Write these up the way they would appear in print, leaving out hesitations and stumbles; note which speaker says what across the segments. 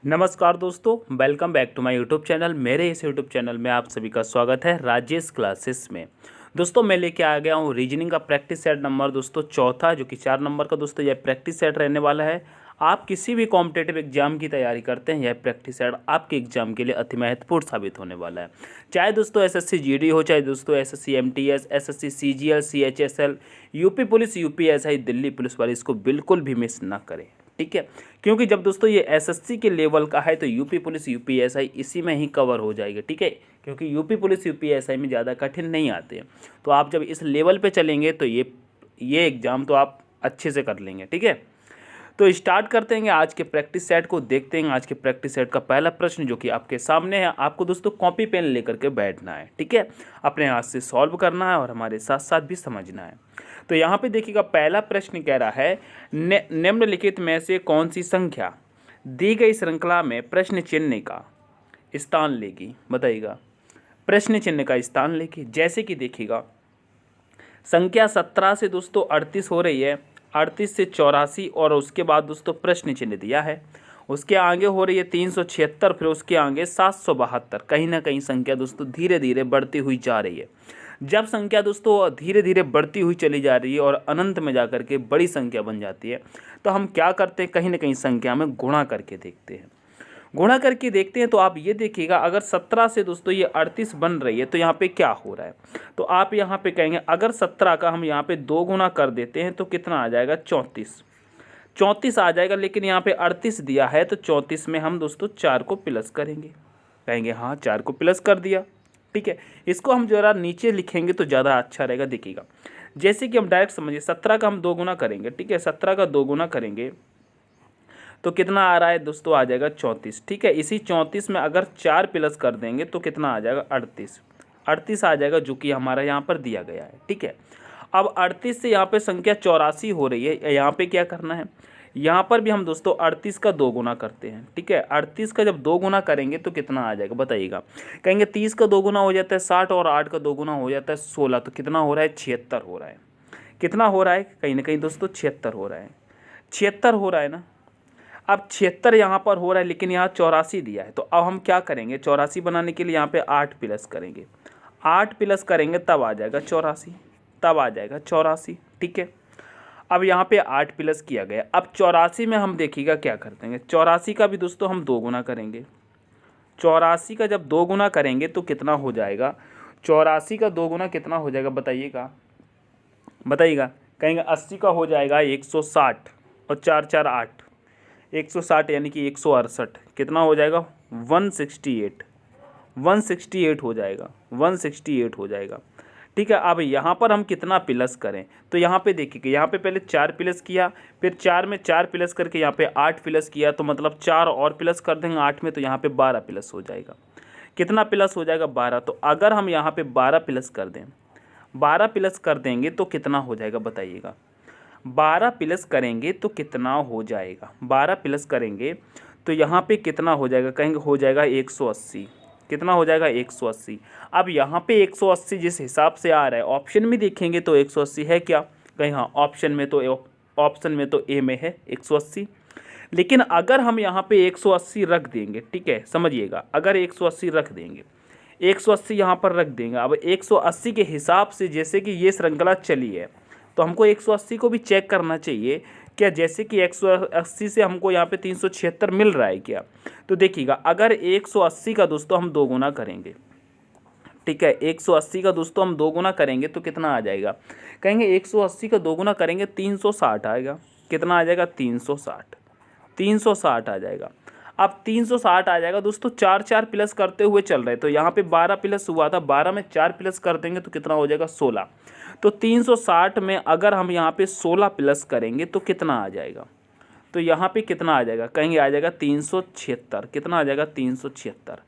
Speaker 1: नमस्कार दोस्तों, welcome back to my YouTube channel. मेरे इस यूट्यूब चैनल में आप सभी का स्वागत है राजेश क्लासेस में। दोस्तों मैं लेके आ गया हूँ रीजनिंग का प्रैक्टिस सेट नंबर दोस्तों चौथा, जो कि 4 नंबर का दोस्तों यह प्रैक्टिस सेट रहने वाला है। आप किसी भी कॉम्पिटेटिव एग्जाम की तैयारी करते हैं, यह प्रैक्टिस सेट आपके एग्जाम के लिए अति महत्वपूर्ण साबित होने वाला है। चाहे दोस्तों एसएससी जीडी हो, चाहे दोस्तों SSC MTS, SSC CGL, CHSL, UP police, UPSI, Delhi police वाले, इसको बिल्कुल भी मिस ना करें। ठीक है, क्योंकि जब दोस्तों ये एसएससी के लेवल का है तो यूपी पुलिस यूपीएसआई इसी में ही कवर हो जाएगा। ठीक है, क्योंकि यूपी पुलिस यूपीएसआई में ज़्यादा कठिन नहीं आते हैं। तो आप जब इस लेवल पे चलेंगे तो ये एग्ज़ाम तो आप अच्छे से कर लेंगे। ठीक है, तो स्टार्ट करते हैं आज के प्रैक्टिस सेट को। देखते हैं आज के प्रैक्टिस सेट का पहला प्रश्न जो कि आपके सामने है। आपको दोस्तों कॉपी पेन लेकर के बैठना है। ठीक है, अपने हाथ से सॉल्व करना है और हमारे साथ साथ भी समझना है। तो यहाँ पे देखिएगा, पहला प्रश्न कह रहा है निम्नलिखित में से कौन सी संख्या दी गई श्रृंखला में प्रश्न चिन्ह का स्थान लेगी। बताइएगा, प्रश्न चिन्ह का स्थान लेगी। जैसे कि देखिएगा, संख्या 17 से दोस्तों 38 हो रही है, 38 से 84, और उसके बाद दोस्तों प्रश्न चिन्ह दिया है। उसके आगे हो रही है 376, फिर उसके आगे 772। कहीं ना कहीं संख्या दोस्तों धीरे धीरे बढ़ती हुई जा रही है। जब संख्या दोस्तों धीरे धीरे बढ़ती हुई चली जा रही है और अनंत में जाकर के बड़ी संख्या बन जाती है, तो हम क्या करते हैं, कहीं ना कहीं संख्या में गुणा करके देखते हैं। गुणा करके देखते हैं तो आप ये देखिएगा, अगर 17 से दोस्तों ये 38 बन रही है तो यहाँ पे क्या हो रहा है। तो आप यहाँ पे कहेंगे अगर 17 का हम यहाँ पे 2 गुना कर देते हैं तो कितना आ जाएगा, 34 आ जाएगा। लेकिन यहाँ पे 38 दिया है तो 34 में हम दोस्तों 4 को प्लस करेंगे। कहेंगे हाँ 4 को प्लस कर दिया। ठीक है, इसको हम ज़रा नीचे लिखेंगे तो ज़्यादा अच्छा रहेगा। देखिएगा, जैसे कि हम डायरेक्ट समझिए, 17 का हम 2 गुना करेंगे। ठीक है, 17 का 2 गुना करेंगे तो कितना आ रहा है दोस्तों, आ जाएगा 34। ठीक है, इसी 34 में अगर 4 प्लस कर देंगे तो कितना आ जाएगा, 38 आ जाएगा, जो कि हमारा यहाँ पर दिया गया है। ठीक है, अब 38 से यहाँ पे संख्या 84 हो रही है। यहाँ पे क्या करना है, यहाँ पर भी हम दोस्तों 38 का 2 गुना करते हैं। ठीक है, 38 का जब 2 गुना करेंगे तो कितना आ जाएगा, बताइएगा। कहेंगे 30 का 2 गुना हो जाता है 60, और 8 का 2 गुना हो जाता है 16, तो कितना हो रहा है, 76 हो रहा है। कितना हो रहा है, कहीं ना कहीं दोस्तों 76 हो रहा है। 76 हो रहा है ना। अब 76 यहाँ पर हो रहा है, लेकिन यहाँ 84 दिया है। तो अब हम क्या करेंगे, 84 बनाने के लिए यहाँ पे 8 प्लस करेंगे। 8 प्लस करेंगे तब आ जाएगा 84। ठीक है, अब यहाँ पे 8 प्लस किया गया। अब 84 में हम देखिएगा क्या कर देंगे, 84 का भी दोस्तों हम 2 गुना करेंगे। 84 का जब 2 गुना करेंगे तो कितना हो जाएगा, 84 का 2 गुना कितना हो जाएगा, बताइएगा। कहेंगे 80 का हो जाएगा 160, और 4 4 8, 160 यानी कि 168, कितना हो जाएगा, 168 हो जाएगा, 168 हो जाएगा। ठीक है, अब यहाँ पर हम कितना प्लस करें, तो यहाँ पे देखिए, यहाँ पे पहले 4 प्लस किया, फिर 4 में 4 प्लस करके यहाँ पे 8 प्लस किया, तो मतलब 4 और प्लस कर देंगे 8 में, तो यहाँ पे 12 प्लस हो जाएगा। कितना प्लस हो जाएगा, 12। तो अगर हम यहाँ पे 12 प्लस कर दें, 12 प्लस कर देंगे तो कितना हो जाएगा, बताइएगा। 12 प्लस करेंगे तो कितना हो जाएगा, 12 प्लस करेंगे तो यहाँ पे कितना हो जाएगा, कहेंगे हो जाएगा 180। कितना हो जाएगा, 180। अब यहाँ पे 180 जिस हिसाब से आ रहा है, ऑप्शन में देखेंगे तो 180 है क्या, कहीं हाँ, ऑप्शन में तो ए में है 180। लेकिन अगर हम यहाँ पे 180 रख देंगे, ठीक है समझिएगा, अगर 180 रख देंगे, 180 यहाँ पर रख देंगे। अब 180 के हिसाब से जैसे कि ये श्रृंखला चली है, तो हमको 180 को भी चेक करना चाहिए क्या। जैसे कि 180 से हमको यहाँ पे 376 मिल रहा है क्या। तो देखिएगा, अगर 180 का दोस्तों हम 2 गुना करेंगे, ठीक है, 180 का दोस्तों हम 2 गुना करेंगे तो कितना आ जाएगा, कहेंगे 180 का 2 गुना करेंगे 360 आएगा। कितना आ जाएगा, 360 आ जाएगा। अब 360 आ जाएगा दोस्तों, 4 4 प्लस करते हुए चल रहे, तो यहाँ पे 12 प्लस हुआ था, 12 में 4 प्लस कर देंगे तो कितना हो जाएगा, 16। तो 360 में अगर हम यहाँ पे 16 प्लस करेंगे तो कितना आ जाएगा, तो यहाँ पे कितना आ जाएगा, कहेंगे आ जाएगा 376। कितना आ जाएगा, 376।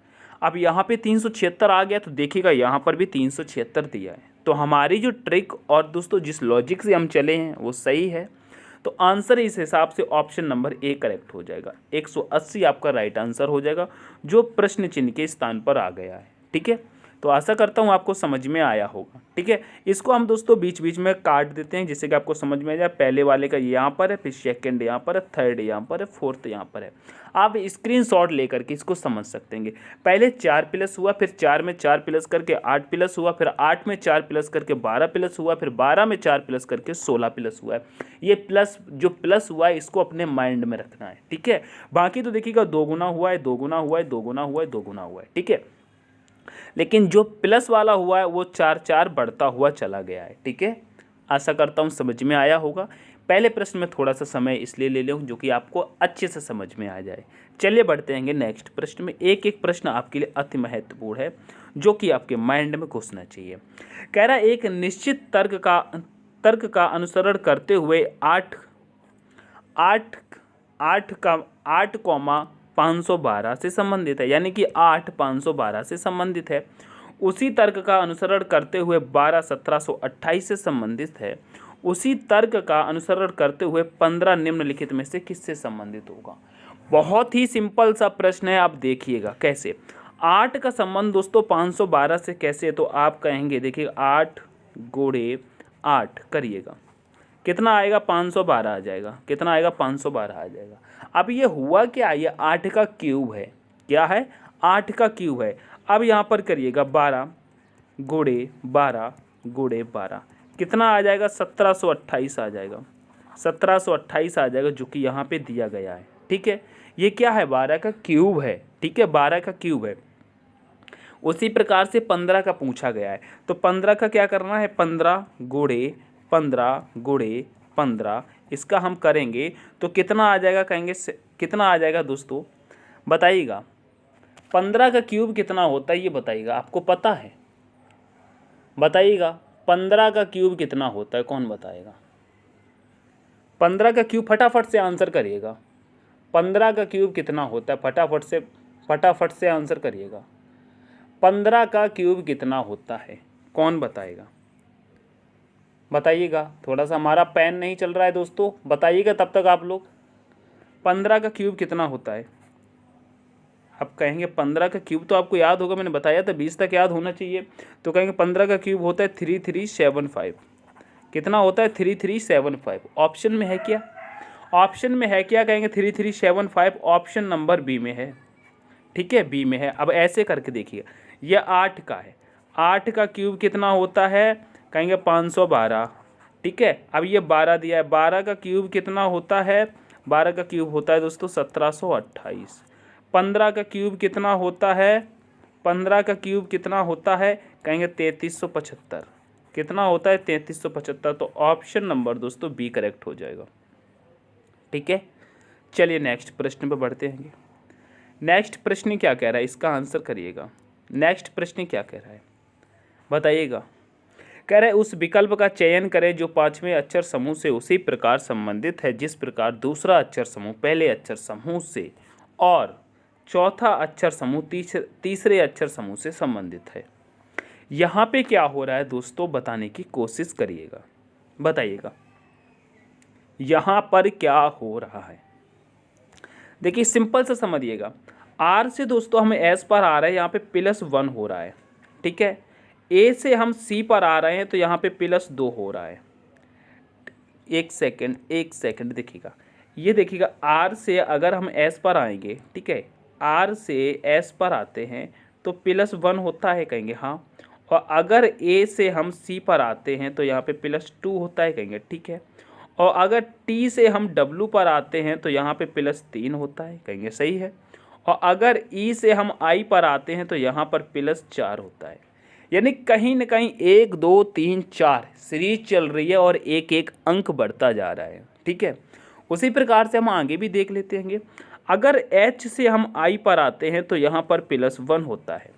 Speaker 1: अब यहाँ पे 376 आ गया, तो देखिएगा यहाँ पर भी 376 दिया है। तो हमारी जो ट्रिक और दोस्तों जिस लॉजिक से हम चले हैं वो सही है। तो आंसर इस हिसाब से ऑप्शन नंबर ए करेक्ट हो जाएगा। 180 आपका राइट आंसर हो जाएगा, जो प्रश्न चिन्ह के स्थान पर आ गया है। ठीक है, तो आशा करता हूँ आपको समझ में आया होगा। ठीक है, इसको हम दोस्तों बीच बीच में काट देते हैं जिससे कि आपको समझ में आ जाए। पहले वाले का यहाँ पर है, फिर सेकंड यहाँ पर है, थर्ड यहाँ पर है, फोर्थ यहाँ पर है। आप स्क्रीनशॉट लेकर के इसको समझ सकते हैं। पहले 4 प्लस हुआ, फिर 4 में 4 प्लस करके 8 प्लस हुआ, फिर 8 में 4 प्लस करके 12 प्लस हुआ, फिर 12 में 4 प्लस करके 16 प्लस हुआ है। ये प्लस जो प्लस हुआ है इसको अपने माइंड में रखना है। ठीक है, बाकी तो देखिएगा 2 गुना हुआ है, 2 गुना हुआ है, 2 गुना हुआ है, 2 गुना हुआ है। ठीक है, लेकिन जो प्लस वाला हुआ है वो 4 4 बढ़ता हुआ चला गया है। ठीक है, आशा करता हूँ समझ में आया होगा। पहले प्रश्न में थोड़ा सा समय इसलिए ले लूँ जो कि आपको अच्छे से समझ में आ जाए। चलिए बढ़ते हैं नेक्स्ट प्रश्न में। एक एक प्रश्न आपके लिए अति महत्वपूर्ण है जो कि आपके माइंड में घुसना चाहिए। कह रहा है एक निश्चित तर्क का अनुसरण करते हुए 8,512 से संबंधित है, यानी कि 8,512 से संबंधित है। उसी तर्क का अनुसरण करते हुए 12,1728 से संबंधित है। उसी तर्क का अनुसरण करते हुए 15 निम्नलिखित में से किससे संबंधित होगा। बहुत ही सिंपल सा प्रश्न है, आप देखिएगा कैसे। 8 का संबंध दोस्तों 512 से कैसे, तो आप कहेंगे देखिए 8 गुणे 8 करिएगा, कितना आएगा 512 आ जाएगा। कितना आएगा 512 आ जाएगा। अब ये हुआ क्या, ये 8 का क्यूब है। क्या है, 8 का क्यूब है। अब यहाँ पर करिएगा 12 गुणे 12 गुणे 12, कितना आ जाएगा 1728 आ जाएगा। 1728 आ जाएगा जो कि यहाँ पे दिया गया है। ठीक है, ये क्या है 12 का क्यूब है। ठीक है, 12 का क्यूब है। उसी प्रकार से 15 का पूछा गया है, तो 15 का क्या करना है, 15 गुणे 15 गुणे 15, इसका हम करेंगे तो कितना आ जाएगा, कहेंगे कितना आ जाएगा दोस्तों बताइएगा। 15 का क्यूब कितना होता है ये बताइएगा, आपको पता है, बताइएगा 15 का क्यूब कितना होता है, कौन बताएगा। 15 का क्यूब फटाफट से आंसर करिएगा। 15 का क्यूब कितना होता है, फटाफट से आंसर करिएगा। 15 का क्यूब कितना होता है, कौन बताएगा, बताइएगा। थोड़ा सा हमारा पेन नहीं चल रहा है दोस्तों, बताइएगा तब तक आप लोग। 15 का क्यूब कितना होता है, आप कहेंगे 15 का क्यूब तो आपको याद होगा, मैंने बताया था 20 तक याद होना चाहिए। तो कहेंगे 15 का क्यूब होता है 3375। कितना होता है 3375। ऑप्शन में है क्या, ऑप्शन में है क्या, कहेंगे 3375 ऑप्शन नंबर बी में है। ठीक है, बी में है। अब ऐसे करके देखिए, यह 8 का है, 8 का क्यूब कितना होता है, कहेंगे 512। ठीक है, अब ये 12 दिया है, 12 का क्यूब कितना होता है, 12 का क्यूब होता है दोस्तों 1728। 15 का क्यूब कितना होता है, 15 का क्यूब कितना होता है, कहेंगे 3375। कितना होता है 3375, तो ऑप्शन नंबर दोस्तों बी करेक्ट हो जाएगा। ठीक है, चलिए नेक्स्ट प्रश्न पे बढ़ते हैं। नेक्स्ट प्रश्न क्या कह रहा है, इसका आंसर करिएगा। नेक्स्ट प्रश्न क्या कह रहा है बताइएगा। कह रहे उस विकल्प का चयन करें जो 5वें अक्षर समूह से उसी प्रकार संबंधित है जिस प्रकार दूसरा अक्षर समूह पहले अक्षर समूह से और चौथा अक्षर समूह तीसरे अक्षर समूह से संबंधित है। यहाँ पे क्या हो रहा है दोस्तों, बताने की कोशिश करिएगा, बताइएगा यहाँ पर क्या हो रहा है। देखिए सिंपल से समझिएगा, आर से दोस्तों हमें एस पर आ रहा है, यहाँ पे +1 हो रहा है। ठीक है, ए से हम सी पर आ रहे हैं तो यहाँ पे +2 हो रहा है। एक सेकंड देखिएगा, ये देखिएगा आर से अगर हम एस पर आएंगे, ठीक है, आर से एस पर आते हैं तो +1 होता है, कहेंगे हाँ। और अगर ए से हम सी पर आते हैं तो यहाँ पे +2 होता है, कहेंगे ठीक है। और अगर टी से हम डब्ल्यू पर आते हैं तो यहाँ पे +3 होता है, कहेंगे सही है। और अगर ई से हम आई पर आते हैं तो यहाँ पर +4 होता है। यानी कहीं ना कहीं 1 2 3 4 सीरीज चल रही है और एक एक अंक बढ़ता जा रहा है। ठीक है, उसी प्रकार से हम आगे भी देख लेते हैं। अगर एच से हम आई पर आते हैं तो यहाँ पर +1 होता है,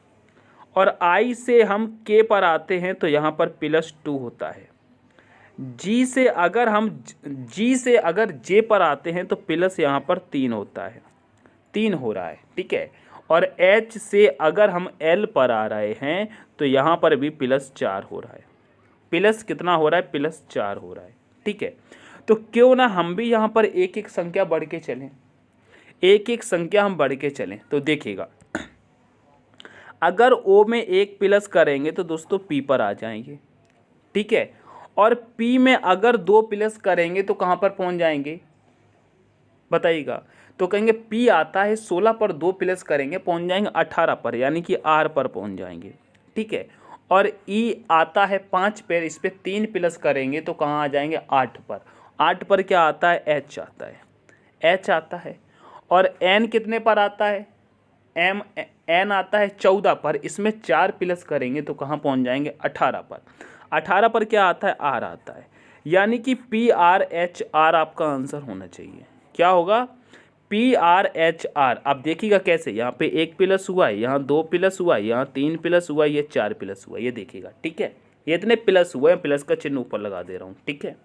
Speaker 1: और आई से हम के पर आते हैं तो यहाँ पर +2 होता है। जी से अगर जे पर आते हैं तो प्लस यहाँ पर 3 होता है, 3 हो रहा है। ठीक है, और एच से अगर हम एल पर आ रहे हैं तो यहाँ पर भी +4 हो रहा है। प्लस कितना हो रहा है, +4 हो रहा है। ठीक है, तो क्यों ना हम भी यहाँ पर एक एक संख्या बढ़ के चलें, एक एक संख्या हम बढ़ के चलें। तो देखिएगा, अगर ओ में 1 प्लस करेंगे तो दोस्तों पी पर आ जाएंगे, ठीक है। और पी में अगर 2 प्लस करेंगे तो कहाँ पर पहुँच जाएंगे बताइएगा। तो कहेंगे पी आता है 16 पर 2 प्लस करेंगे पहुँच जाएंगे 18 पर, यानी कि आर पर पहुँच जाएंगे, ठीक है। और ई आता है 5 पर, इस पर 3 प्लस करेंगे तो कहाँ आ जाएंगे 8 पर। 8 पर क्या आता है, एच आता है, एच आता है। और एन कितने पर आता है, एन आता है 14 पर, इसमें 4 प्लस करेंगे तो कहाँ पहुँच जाएंगे 18 पर। 18 पर क्या आता है, आर आता है। यानी कि पी आर एच आर आपका आंसर होना चाहिए। क्या होगा, पी आर एच आर। आप देखिएगा कैसे, यहाँ पे 1 प्लस हुआ है, यहाँ 2 प्लस हुआ है, यहाँ 3 प्लस हुआ है, ये 4 प्लस हुआ है, ये देखिएगा, ठीक है। ये इतने प्लस हुए हैं, प्लस का चिन्ह ऊपर लगा दे रहा हूँ, ठीक है।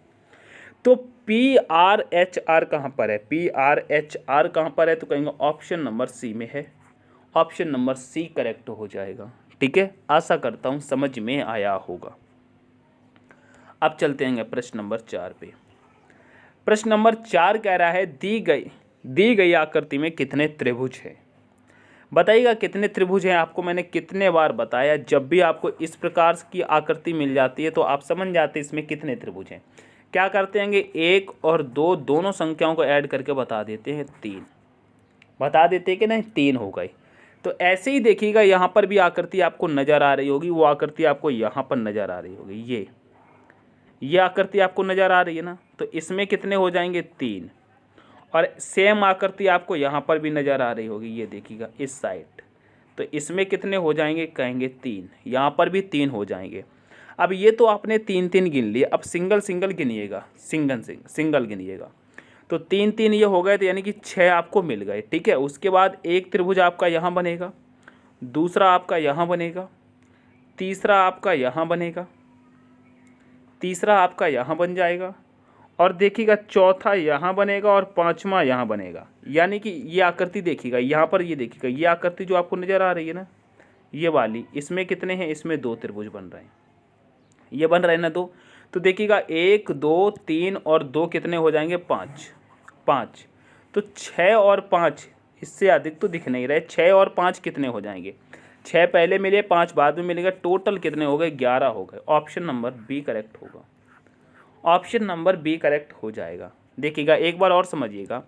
Speaker 1: तो पी आर एच आर कहाँ पर है, पी आर एच आर कहाँ पर है, तो कहेंगे ऑप्शन नंबर सी में है। ऑप्शन नंबर सी करेक्ट हो जाएगा, ठीक है। आशा करता हूँ समझ में आया होगा। अब चलते हैं प्रश्न नंबर 4 पे। प्रश्न नंबर 4 कह रहा है दी गई आकृति में कितने त्रिभुज हैं। बताइएगा कितने त्रिभुज हैं। आपको मैंने कितने बार बताया, जब भी आपको इस प्रकार की आकृति मिल जाती है तो आप समझ जाते हैं इसमें कितने त्रिभुज हैं। क्या करते हैं, 1 और 2 दोनों संख्याओं को ऐड करके बता देते हैं 3, बता देते हैं कि नहीं 3 हो गई। तो ऐसे ही देखिएगा यहाँ पर भी आकृति आपको नज़र आ रही होगी, वो आकृति आपको यहाँ पर नज़र आ रही होगी, ये आकृति आपको नज़र आ रही है ना, तो इसमें कितने हो जाएंगे 3। और सेम आकृति आपको यहाँ पर भी नज़र आ रही होगी, ये देखिएगा इस साइड, तो इसमें कितने हो जाएंगे, कहेंगे 3, यहाँ पर भी 3 हो जाएंगे। अब ये तो आपने 3 गिन लिए, अब सिंगल सिंगल गिनिएगा, सिंगल गिनिएगा। तो 3 ये हो गए, तो यानी कि 6 आपको मिल गए, ठीक है। उसके बाद एक त्रिभुज आपका यहाँ बनेगा, दूसरा आपका यहाँ बनेगा, तीसरा आपका यहाँ बनेगा, तीसरा आपका यहाँ बन जाएगा, और देखिएगा चौथा यहाँ बनेगा और पांचवा यहाँ बनेगा। यानी कि ये आकृति देखिएगा यहाँ पर, ये देखिएगा ये आकृति जो आपको नज़र आ रही है ना, ये वाली, इसमें कितने हैं, इसमें 2 त्रिभुज बन रहे हैं, ये बन रहे हैं ना 2। तो देखिएगा 1 2 3 और 2 कितने हो जाएंगे, 5। तो 6 और 5, इससे अधिक तो दिख नहीं रहे। 6 और 5 कितने हो जाएंगे, 6 पहले मिले 5 बाद में मिलेगा, टोटल कितने हो गए, 11 हो गए। ऑप्शन नंबर बी करेक्ट होगा, ऑप्शन नंबर बी करेक्ट हो जाएगा। देखिएगा एक बार और समझिएगा,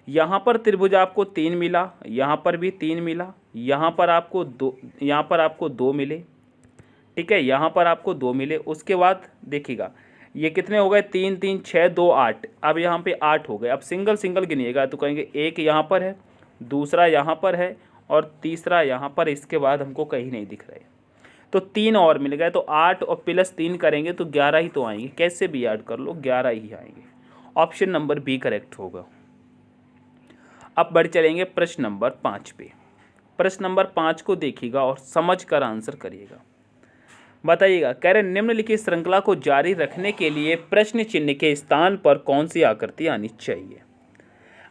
Speaker 1: यहाँ पर त्रिभुज आपको 3 मिला, यहाँ पर भी 3 मिला, यहाँ पर आपको 2 मिले, ठीक है, यहाँ पर आपको 2 मिले। उसके बाद देखिएगा ये कितने हो गए, 3 3 6 2 8, अब यहाँ पे 8 हो गए। अब सिंगल सिंगल गिनिएगा तो कहेंगे एक यहाँ पर है, दूसरा यहाँ पर है, और तीसरा यहाँ पर, इसके बाद हमको कहीं नहीं दिख रहे। तो 3 और मिल गए, तो 8 और प्लस 3 करेंगे तो 11 ही तो आएंगे, कैसे भी ऐड कर लो 11 ही आएंगे। ऑप्शन नंबर बी करेक्ट होगा। अब बढ़ चलेंगे प्रश्न नंबर 5 पे। प्रश्न नंबर 5 को देखिएगा और समझ कर आंसर करिएगा। बताइएगा, कह रहे निम्नलिखित श्रृंखला को जारी रखने के लिए प्रश्न चिन्ह के स्थान पर कौन सी आकृति आनी चाहिए।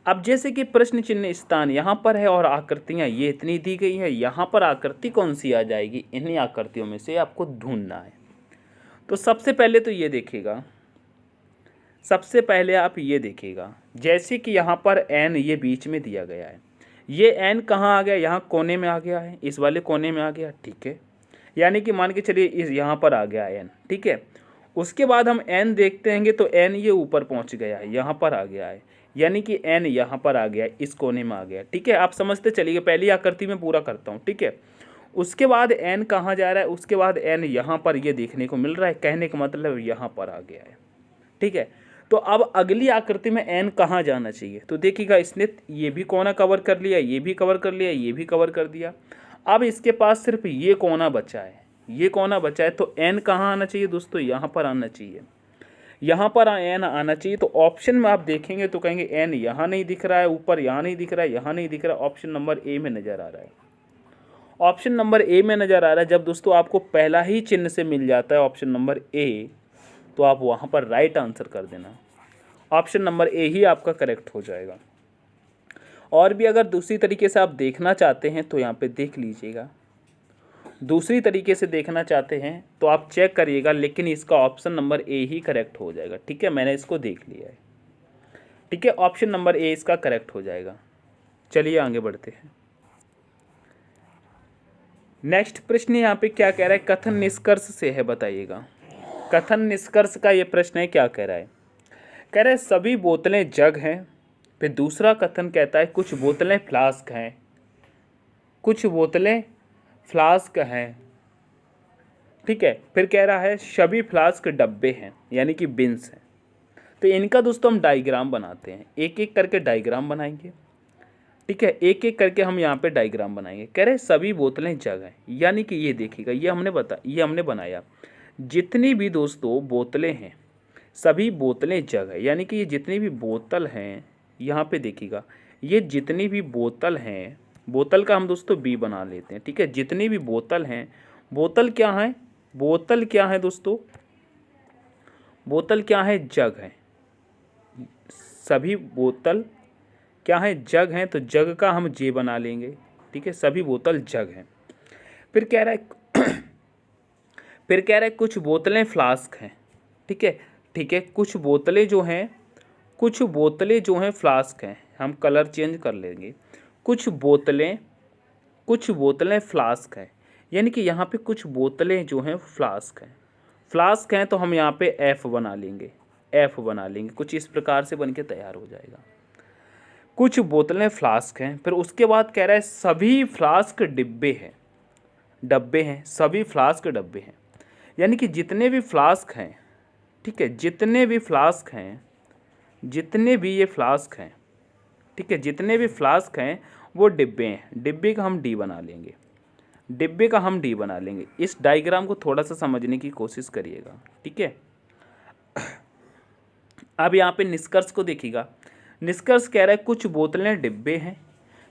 Speaker 1: अब जैसे कि प्रश्न चिन्ह स्थान यहाँ पर है और आकृतियाँ ये इतनी दी गई है, यहाँ पर आकृति कौन सी आ जाएगी, इन्हीं आकृतियों में से आपको ढूंढना है। तो सबसे पहले तो ये देखिएगा, सबसे पहले आप ये देखिएगा, जैसे कि यहाँ पर एन ये बीच में दिया गया है, ये एन कहाँ आ गया, यहाँ कोने में आ गया है, इस वाले कोने में आ गया, ठीक है। यानी कि मान के चलिए इस यहाँ पर आ गया एन, ठीक है। उसके बाद हम एन देखते हैं तो एन ये ऊपर पहुँच गया है, यहाँ पर आ गया है, यानी कि एन यहाँ पर आ गया, इस कोने में आ गया, ठीक है। आप समझते चलिए, पहली आकृति में पूरा करता हूँ, ठीक है। उसके बाद एन कहाँ जा रहा है, उसके बाद एन यहाँ पर ये देखने को मिल रहा है, कहने का मतलब यहाँ पर आ गया है, ठीक है। तो अब अगली आकृति में एन कहाँ जाना चाहिए, तो देखिएगा इसने ये भी कोना कवर कर लिया, ये भी कवर कर लिया, ये भी कवर कर दिया। अब इसके पास सिर्फ ये कोना बचा है, ये कोना बचा है, तो एन कहाँ आना चाहिए दोस्तों, यहाँ पर आना चाहिए, यहाँ पर एन आना चाहिए। तो ऑप्शन में आप देखेंगे तो कहेंगे एन यहाँ नहीं दिख रहा है, ऊपर यहाँ नहीं दिख रहा है, यहाँ नहीं दिख रहा है, ऑप्शन नंबर ए में नज़र आ रहा है, ऑप्शन नंबर ए में नज़र आ रहा है। जब दोस्तों आपको पहला ही चिन्ह से मिल जाता है ऑप्शन नंबर ए, तो आप वहाँ पर राइट आंसर कर देना, ऑप्शन नंबर ए ही आपका करेक्ट हो जाएगा। और भी अगर दूसरी तरीके से आप देखना चाहते हैं तो यहाँ पे देख लीजिएगा, दूसरी तरीके से देखना चाहते हैं तो आप चेक करिएगा, लेकिन इसका option number A he correct हो जाएगा, ठीक है। मैंने इसको देख लिया है, ठीक है, ऑप्शन नंबर ए इसका करेक्ट हो जाएगा। चलिए आगे बढ़ते हैं। नेक्स्ट प्रश्न यहाँ पे क्या कह रहा है, कथन निष्कर्ष से है, बताइएगा। कथन निष्कर्ष का ये प्रश्न है, क्या कह रहा है, कह रहा है सभी बोतलें जग हैं। फिर दूसरा कथन कहता है कुछ बोतलें फ्लास्क हैं, कुछ बोतलें फ्लास्क हैं, ठीक है। फिर कह रहा है सभी फ्लास्क डब्बे हैं, यानी कि बिन्स हैं। तो इनका दोस्तों हम डायग्राम बनाते हैं, एक एक करके डायग्राम बनाएंगे, ठीक है। एक एक करके हम यहाँ पे डायग्राम बनाएंगे। कह रहे सभी बोतलें जग हैं, यानी कि ये देखिएगा, ये हमने बनाया, जितनी भी दोस्तों बोतलें हैं सभी बोतलें जग है, यानी कि ये जितनी भी बोतल हैं, यहाँ पे देखिएगा, ये जितनी भी बोतल हैं, बोतल का हम दोस्तों बी बना लेते हैं, ठीक है। जितनी भी बोतल हैं, बोतल क्या है, बोतल क्या है दोस्तों, बोतल क्या है, जग है। सभी बोतल क्या है, जग हैं, तो जग का हम जे बना लेंगे, ठीक है। सभी बोतल जग हैं। फिर कह रहा है फिर कह रहा है कुछ बोतलें फ्लास्क हैं, ठीक है, ठीक है। कुछ बोतलें जो हैं, कुछ बोतलें जो हैं फ्लास्क हैं, हम कलर चेंज कर लेंगे। कुछ बोतलें फ्लास्क हैं, यानी कि यहाँ पे कुछ बोतलें जो हैं फ्लास्क हैं, फ्लास्क हैं, तो हम यहाँ पे एफ बना लेंगे, एफ बना लेंगे। कुछ इस प्रकार से बन के तैयार हो जाएगा। कुछ बोतलें फ्लास्क हैं। फिर उसके बाद कह रहा है सभी फ्लास्क डब्बे हैं, सभी फ्लास्क डब्बे हैं, यानी कि जितने भी फ्लास्क हैं, ठीक है, जितने भी फ्लास्क हैं, जितने भी ये फ्लास्क हैं, ठीक है, जितने भी फ्लास्क हैं वो डिब्बे हैं। डिब्बे का हम डी बना लेंगे, डिब्बे का हम डी बना लेंगे। इस डायग्राम को थोड़ा सा समझने की कोशिश करिएगा, ठीक है। अब यहाँ पे निष्कर्ष को देखिएगा। निष्कर्ष कह रहा है कुछ बोतलें डिब्बे हैं,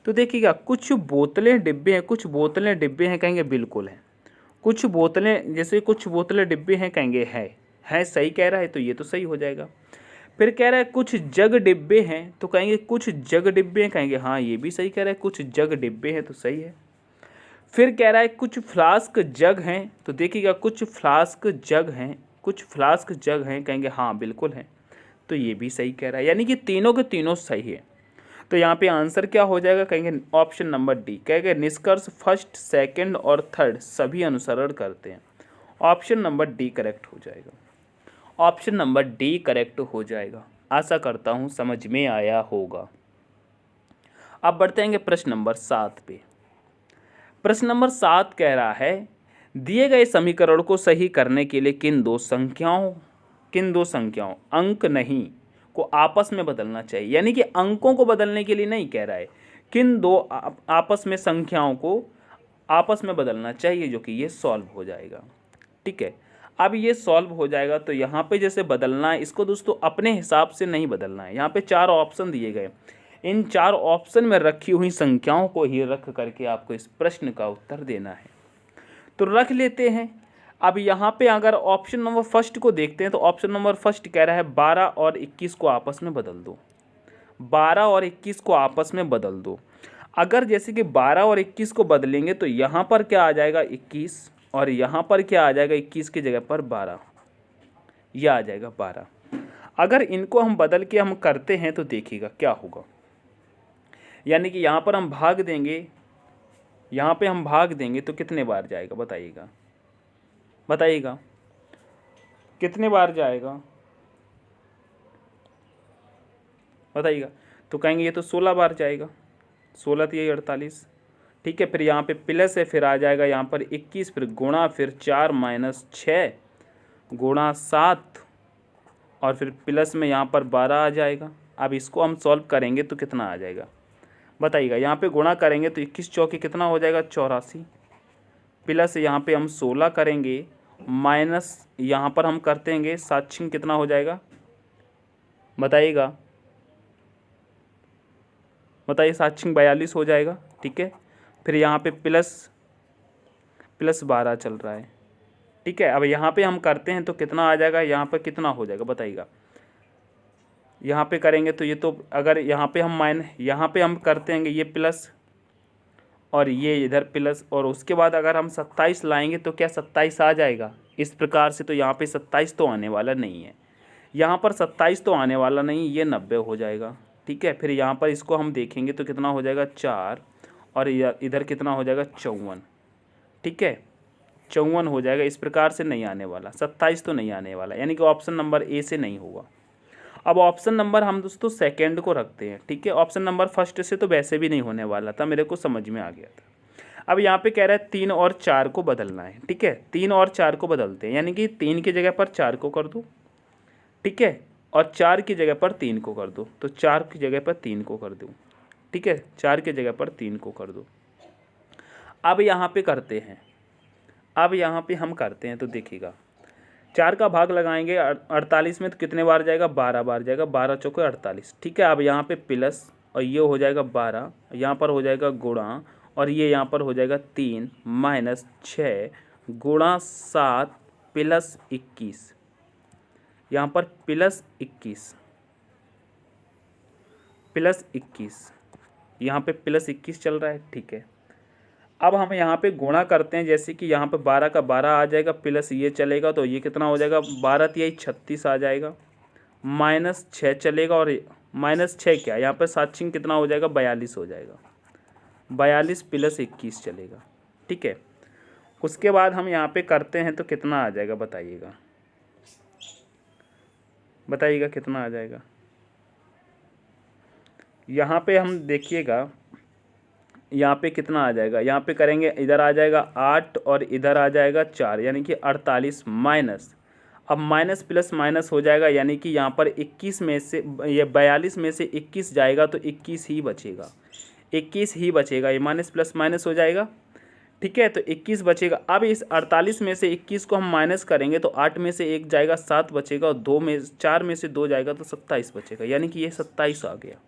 Speaker 1: तो देखिएगा कुछ बोतलें डिब्बे हैं, कुछ बोतलें डिब्बे हैं, कहेंगे बिल्कुल है। कुछ बोतलें, जैसे कुछ बोतलें डिब्बे हैं, कहेंगे है सही कह रहा है, तो ये तो सही हो जाएगा। फिर कह रहा है कुछ जग डिब्बे हैं, तो कहेंगे कुछ जग डिब्बे हैं, कहेंगे हाँ ये भी सही कह रहा है, कुछ जग डिब्बे हैं, तो सही है। फिर कह रहा है कुछ फ्लास्क जग हैं, तो देखिएगा कुछ फ्लास्क जग हैं, कुछ फ्लास्क जग हैं, कहेंगे हाँ बिल्कुल है, तो ये भी सही कह रहा है, यानी कि तीनों के तीनों सही है। तो यहाँ पे आंसर क्या हो जाएगा, कहेंगे ऑप्शन नंबर डी, कहेंगे निष्कर्ष फर्स्ट, सेकंड और थर्ड सभी अनुसरण करते हैं। ऑप्शन नंबर डी करेक्ट हो जाएगा, ऑप्शन नंबर डी करेक्ट हो जाएगा। आशा करता हूँ समझ में आया होगा। अब बढ़ते हैं प्रश्न नंबर 7 पे। प्रश्न नंबर 7 कह रहा है दिए गए समीकरण को सही करने के लिए किन दो संख्याओं अंक नहीं को आपस में बदलना चाहिए, यानी कि अंकों को बदलने के लिए नहीं कह रहा है, किन दो आपस में संख्याओं को आपस में बदलना चाहिए, जो कि ये सॉल्व हो जाएगा, ठीक है। अब ये सॉल्व हो जाएगा, तो यहाँ पे जैसे बदलना है, इसको दोस्तों अपने हिसाब से नहीं बदलना है। यहाँ पे 4 ऑप्शन दिए गए, इन 4 ऑप्शन में रखी हुई संख्याओं को ही रख करके आपको इस प्रश्न का उत्तर देना है। तो रख लेते हैं। अब यहाँ पे अगर ऑप्शन नंबर फर्स्ट को देखते हैं, तो ऑप्शन नंबर फर्स्ट कह रहा है 12 और 21 को आपस में बदल दो, 12 और 21 को आपस में बदल दो। अगर जैसे कि 12 और 21 को बदलेंगे, तो यहाँ पर क्या आ जाएगा 21, और यहाँ पर क्या आ जाएगा 21 की जगह पर 12, यह आ जाएगा 12। अगर इनको हम बदल के हम करते हैं, तो देखिएगा क्या होगा, यानी कि यहाँ पर हम भाग देंगे, यहाँ पे हम भाग देंगे तो कितने बार जाएगा, बताइएगा कितने बार जाएगा, बताइएगा। तो कहेंगे ये तो 16 बार जाएगा, 16 तो यही 48, ठीक है। फिर यहाँ पे प्लस है, फिर आ जाएगा यहाँ पर 21, फिर गुणा, फिर 4 माइनस 6 गुणा 7, और फिर प्लस में यहाँ पर 12 आ जाएगा। अब इसको हम सॉल्व करेंगे तो कितना आ जाएगा, बताइएगा। यहाँ पे गुणा करेंगे तो 21 चौके कितना हो जाएगा 84, प्लस यहाँ पे हम 16 करेंगे, माइनस यहाँ पर हम करते हैं 7 छिंग कितना हो जाएगा, बताइएगा, 7 छिंग 42 हो जाएगा, ठीक है। फिर यहाँ पे प्लस 12 चल रहा है, ठीक है। अब यहाँ पे हम करते हैं तो कितना आ जाएगा, यहाँ पर कितना हो जाएगा, बताइएगा। यहाँ पे करेंगे तो ये तो, अगर यहाँ पे हम करते हैं ये प्लस और ये इधर प्लस, और उसके बाद अगर हम 27 लाएंगे तो क्या 27 आ जाएगा इस प्रकार से। तो यहाँ पे 27 तो आने वाला नहीं है, यहाँ पर 27 तो आने वाला नहीं, ये 90 हो जाएगा, ठीक है। फिर यहाँ पर इसको हम देखेंगे तो कितना हो जाएगा 4, और इधर कितना हो जाएगा 54, ठीक है, 54 हो जाएगा। इस प्रकार से नहीं आने वाला, 27 तो नहीं आने वाला, यानी कि ऑप्शन नंबर ए से नहीं होगा। अब ऑप्शन नंबर हम दोस्तों सेकंड को रखते हैं, ठीक है। ऑप्शन नंबर फर्स्ट से तो वैसे भी नहीं होने वाला था, मेरे को समझ में आ गया था। अब यहाँ पे कह रहा है 3 और 4 को बदलना है, ठीक है। 3 और 4 को बदलते हैं, यानी कि 3 की जगह पर 4 को कर दो, ठीक है, और 4 की जगह पर 3 को कर दो, तो 4 की जगह पर 3 को कर दो, ठीक है, 4 की जगह पर 3 को कर दो। अब यहाँ पे करते हैं, अब यहाँ पे हम करते हैं तो देखिएगा, 4 का भाग लगाएंगे 48 में तो कितने बार जाएगा, 12 बार जाएगा, 12 चौके 48, ठीक है। अब यहाँ पे प्लस और ये हो जाएगा 12, यहाँ पर हो जाएगा गुणा, और ये यहाँ पर हो जाएगा 3 माइनस 6 गुणा 7 प्लस 21, यहाँ पर प्लस 21 यहाँ पे प्लस 21 चल रहा है, ठीक है। अब हम यहाँ पे गुणा करते हैं, जैसे कि यहाँ पे 12 का 12 आ जाएगा, प्लस ये चलेगा तो ये कितना हो जाएगा, 12 तिहाई 36 आ जाएगा, माइनस 6 चलेगा, और माइनस 6 क्या, यहाँ पे 7 छिंग कितना हो जाएगा, 42 हो जाएगा, 42 प्लस 21 चलेगा, ठीक है। उसके बाद हम यहाँ पे करते हैं तो कितना आ जाएगा, बताइएगा कितना आ जाएगा। यहाँ पे हम देखिएगा, यहाँ पे कितना आ जाएगा, यहाँ पे करेंगे, इधर आ जाएगा 8 और इधर आ जाएगा 4, यानी कि 48 माइनस, अब माइनस प्लस माइनस हो जाएगा, यानी कि यहाँ पर 21 में से ये 42 में से 21 जाएगा तो 21 ही बचेगा, 21 ही बचेगा, ये माइनस प्लस माइनस हो जाएगा, ठीक है, तो 21 बचेगा। अब इस 48 में से 21 को हम माइनस करेंगे तो 8 में से 1 जाएगा, 7 बचेगा, और 4 में से 2 जाएगा तो 27 बचेगा, यानी कि ये 27 आ गया,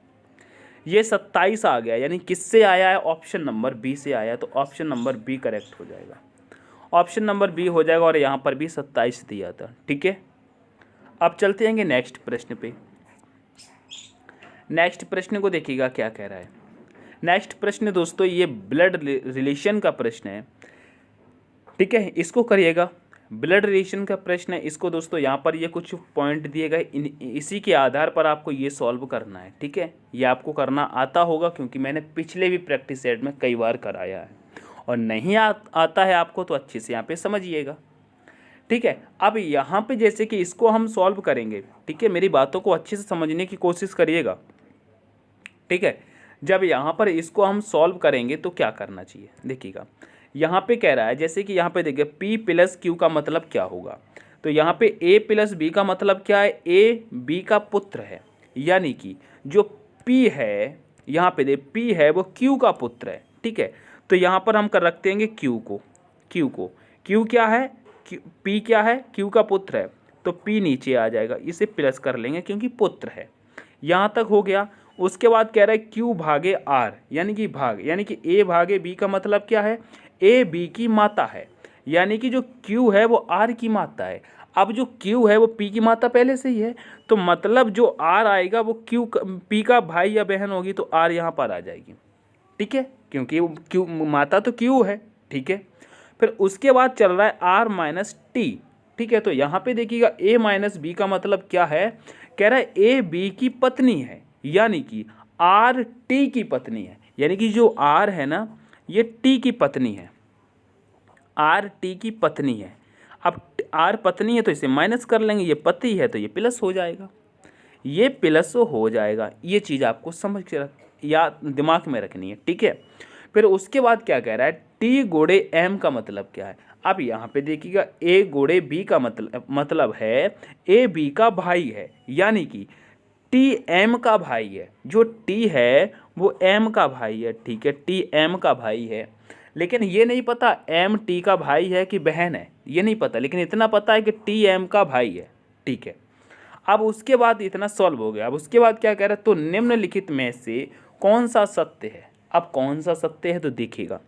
Speaker 1: ये 27 आ गया, यानी किससे आया है, ऑप्शन नंबर बी से आया, तो ऑप्शन नंबर बी करेक्ट हो जाएगा, ऑप्शन नंबर बी हो जाएगा, और यहाँ पर भी 27 दिया था, ठीक है। अब चलते हैं नेक्स्ट प्रश्न पे। नेक्स्ट प्रश्न को देखिएगा क्या कह रहा है। नेक्स्ट प्रश्न दोस्तों ये ब्लड रिलेशन का प्रश्न है, ठीक है, इसको करिएगा। ब्लड रिलेशन का प्रश्न है, इसको दोस्तों यहाँ पर ये कुछ पॉइंट दिए गए, इसी के आधार पर आपको ये सॉल्व करना है, ठीक है। ये आपको करना आता होगा, क्योंकि मैंने पिछले भी प्रैक्टिस सेट में कई बार कराया है, और नहीं आता है आपको तो अच्छे से यहाँ पे समझिएगा, ठीक है। अब यहाँ पे जैसे कि इसको हम सॉल्व करेंगे, ठीक है, मेरी बातों को अच्छे से समझने की कोशिश करिएगा, ठीक है। जब यहाँ पर इसको हम सॉल्व करेंगे तो क्या करना चाहिए, देखिएगा। यहाँ पे कह रहा है, जैसे कि यहाँ पे देखिए P प्लस Q का मतलब क्या होगा, तो यहाँ पे A प्लस B का मतलब क्या है, A B का पुत्र है, यानी कि जो P है, यहाँ पे दे P है वो Q का पुत्र है, ठीक है। तो यहाँ पर हम कर रखते हैं Q को, Q क्या है, P क्या है, Q का पुत्र है, तो P नीचे आ जाएगा, इसे प्लस कर लेंगे क्योंकि पुत्र है। यहाँ तक हो गया। उसके बाद कह रहा है Q भागे R, यानी कि भाग, यानी कि A भागे B का मतलब क्या है, A B की माता है, यानी कि जो Q है वो R की माता है। अब जो Q है वो P की माता पहले से ही है, तो मतलब जो R आएगा वो P का भाई या बहन होगी, तो R यहाँ पर आ जाएगी, ठीक है, क्योंकि Q माता तो Q है, ठीक है। फिर उसके बाद चल रहा है R माइनस T, ठीक है। तो यहाँ पे देखिएगा A माइनस B का मतलब क्या है, कह रहा है A B की पत्नी है, यानी कि R T की पत्नी है, यानी कि जो R है ना ये T की पत्नी है, R T की पत्नी है। अब R पत्नी है तो इसे माइनस कर लेंगे, ये पति है तो ये प्लस हो जाएगा, ये प्लस हो जाएगा। ये चीज़ आपको समझ के या दिमाग में रखनी है, ठीक है। फिर उसके बाद क्या कह रहा है, T गुणे M का मतलब क्या है। अब यहाँ पे देखिएगा A गुणे B का मतलब है A B का भाई है, यानी कि T M का भाई है, जो T है वो M का भाई है, ठीक है, T M का भाई है। लेकिन ये नहीं पता M T का भाई है कि बहन है, ये नहीं पता, लेकिन इतना पता है कि T M का भाई है, ठीक है। अब उसके बाद इतना सॉल्व हो गया। अब उसके बाद क्या कह रहा है, तो निम्नलिखित में से कौन सा सत्य है। अब कौन सा सत्य है तो देखिएगा,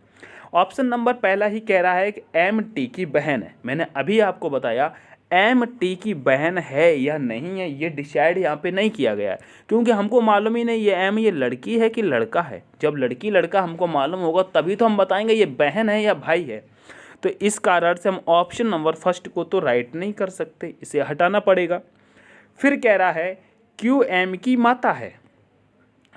Speaker 1: ऑप्शन नंबर पहला ही कह रहा है कि M T की बहन है। मैंने अभी आपको बताया M T की बहन है या नहीं है, ये डिसाइड यहाँ पे नहीं किया गया है, क्योंकि हमको मालूम ही नहीं ये M ये लड़की है कि लड़का है। जब लड़की लड़का हमको मालूम होगा तभी तो हम बताएंगे ये बहन है या भाई है। तो इस कारण से हम ऑप्शन नंबर फर्स्ट को तो राइट नहीं कर सकते, इसे हटाना पड़ेगा। फिर कह रहा है Q M की माता है,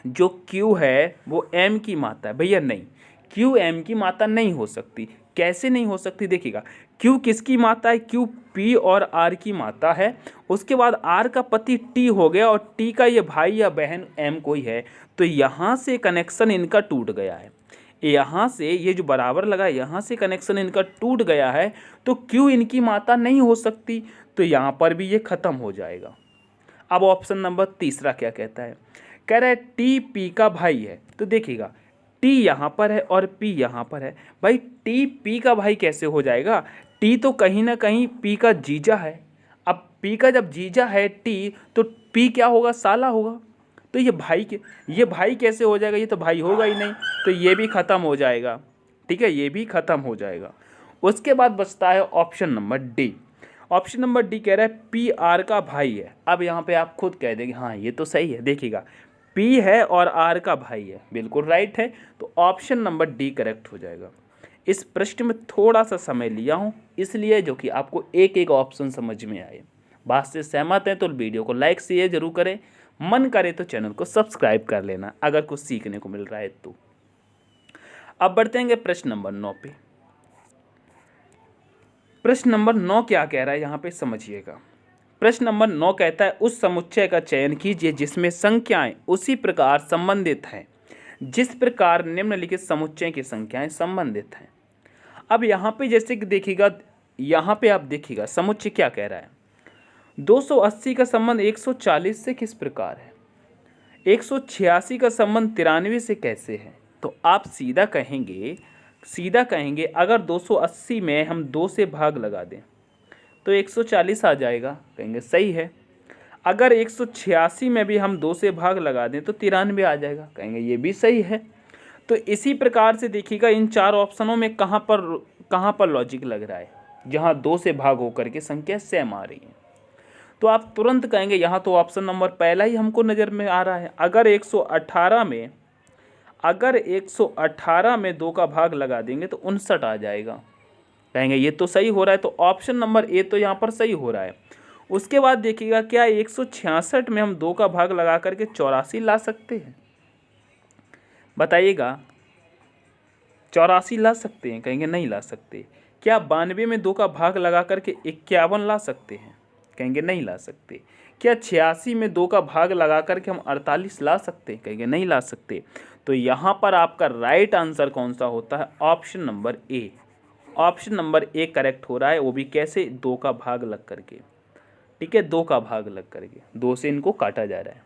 Speaker 1: जो Q है वो M की माता है। भैया नहीं, Q M की माता नहीं हो सकती। कैसे नहीं हो सकती, देखिएगा क्यू किसकी माता है, क्यू पी और आर की माता है। उसके बाद आर का पति टी हो गया और टी का ये भाई या बहन एम कोई है, तो यहाँ से कनेक्शन इनका टूट गया है। यहाँ से ये जो बराबर लगा है यहाँ से कनेक्शन इनका टूट गया है, तो क्यू इनकी माता नहीं हो सकती, तो यहाँ पर भी ये खत्म हो जाएगा। अब ऑप्शन नंबर तीसरा क्या कहता है, कह रहा है टी पी का भाई है। तो देखिएगा टी यहाँ पर है और पी यहाँ पर है, भाई टी पी का भाई कैसे हो जाएगा, टी तो कहीं ना कहीं पी का जीजा है। अब पी का जब जीजा है टी, तो पी क्या होगा, साला होगा। तो ये भाई कैसे हो जाएगा, ये तो भाई होगा ही नहीं, तो ये भी ख़त्म हो जाएगा। ठीक है, ये भी ख़त्म हो जाएगा। उसके बाद बचता है option number D. Option number D कह रहा है पी आर का भाई है। अब यहाँ पे आप खुद कह देंगे हाँ ये तो सही है, देखिएगा पी है और आर का भाई है, बिल्कुल राइट है, तो ऑप्शन नंबर डी करेक्ट हो जाएगा। इस प्रश्न में थोड़ा सा समय लिया हूँ इसलिए, जो कि आपको एक एक ऑप्शन समझ में आए। बात से सहमत हैं तो वीडियो को लाइक शेयर जरूर करें, मन करे तो चैनल को सब्सक्राइब कर लेना अगर कुछ सीखने को मिल रहा है तो। अब बढ़ते हैं प्रश्न नंबर 9 पे। प्रश्न नंबर 9 क्या कह रहा है यहाँ पे समझिएगा। प्रश्न नंबर 9 कहता है उस समुच्चय का चयन कीजिए जिसमें संख्याएं उसी प्रकार संबंधित हैं जिस प्रकार निम्नलिखित समुच्चय की संख्याएं संबंधित हैं। अब यहाँ पे जैसे कि देखिएगा, यहाँ पे आप देखिएगा समुच्चय क्या कह रहा है, 280 का संबंध 140 से किस प्रकार है, 186 का संबंध 93 से कैसे है। तो आप सीधा कहेंगे अगर 280 में हम 2 से भाग लगा दें तो 140 आ जाएगा, कहेंगे सही है। अगर 186 में भी हम 2 से भाग लगा दें तो 93 आ जाएगा, कहेंगे ये भी सही है। तो इसी प्रकार से देखिएगा इन चार ऑप्शनों में कहाँ पर लॉजिक लग रहा है, जहाँ 2 से भाग होकर के संख्या सेम आ रही है। तो आप तुरंत कहेंगे यहाँ तो ऑप्शन नंबर पहला ही हमको नज़र में आ रहा है। अगर 118 में 2 का भाग लगा देंगे तो 59 आ जाएगा, कहेंगे ये तो सही हो रहा है, तो ऑप्शन नंबर ए तो यहाँ पर सही हो रहा है। उसके बाद देखिएगा क्या 166 में हम 2 का भाग लगा करके 84 ला सकते हैं, बताइएगा 84 ला सकते हैं, कहेंगे नहीं ला सकते। क्या 92 में 2 का भाग लगा करके 51 ला सकते हैं, कहेंगे नहीं ला सकते। क्या 86 में 2 का भाग लगा करके हम 48 ला सकते हैं, कहेंगे नहीं ला सकते। तो यहाँ पर आपका राइट आंसर कौन सा होता है, option number A. Option number A correct हो रहा है, वो भी कैसे, 2 का भाग लग करके। ठीक है, 2 का भाग लग करके 2 से इनको काटा जा रहा है।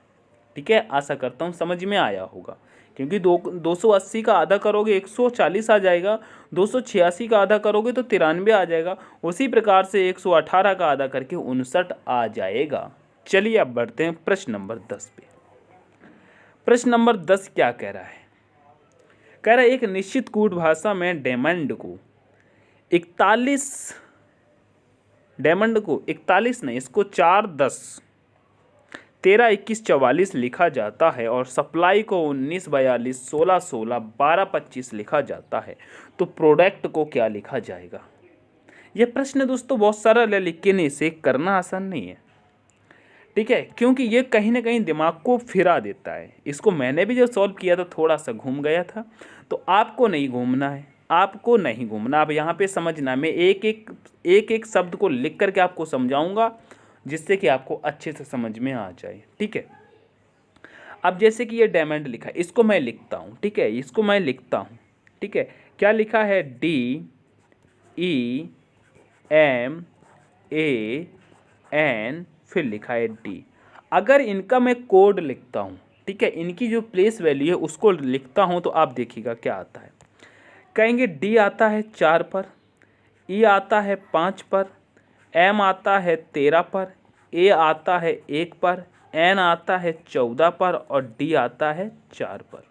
Speaker 1: ठीक है, आशा करता हूँ समझ में आया होगा, क्योंकि 280 का आधा करोगे 140 आ जाएगा, 286 का आधा करोगे तो 93 आ जाएगा, उसी प्रकार से 118 का आधा करके 59 आ जाएगा। चलिए अब बढ़ते हैं प्रश्न नंबर 10 पे। प्रश्न नंबर 10 क्या कह रहा है, कह रहा है एक निश्चित कूट भाषा में डायमंड को 4 10 13 21 44 लिखा जाता है और सप्लाई को 19 42 16 16 12 25 लिखा जाता है, तो प्रोडक्ट को क्या लिखा जाएगा। यह प्रश्न दोस्तों बहुत सरल है लेकिन इसे करना आसान नहीं है। ठीक है, क्योंकि ये कहीं ना कहीं दिमाग को फिरा देता है। इसको मैंने भी जब सॉल्व किया था थोड़ा सा घूम गया था, तो आपको नहीं घूमना है, आपको नहीं घूमना। अब यहाँ पे समझना, मैं एक एक शब्द को लिख करके आपको समझाऊंगा जिससे कि आपको अच्छे से समझ में आ जाए। ठीक है, अब जैसे कि ये डायमंड लिखा है, इसको मैं लिखता हूँ। ठीक है, इसको मैं लिखता हूँ। ठीक है, क्या लिखा है, DEMAN, फिर लिखा है डी। अगर इनका मैं कोड लिखता हूँ, ठीक है, इनकी जो प्लेस वैल्यू है उसको लिखता हूँ, तो आप देखिएगा क्या आता है। कहेंगे डी आता है 4 पर, ई आता है 5 पर, एम आता है 13 पर, ए आता है 1 पर, एन आता है 14 पर और डी आता है 4 पर।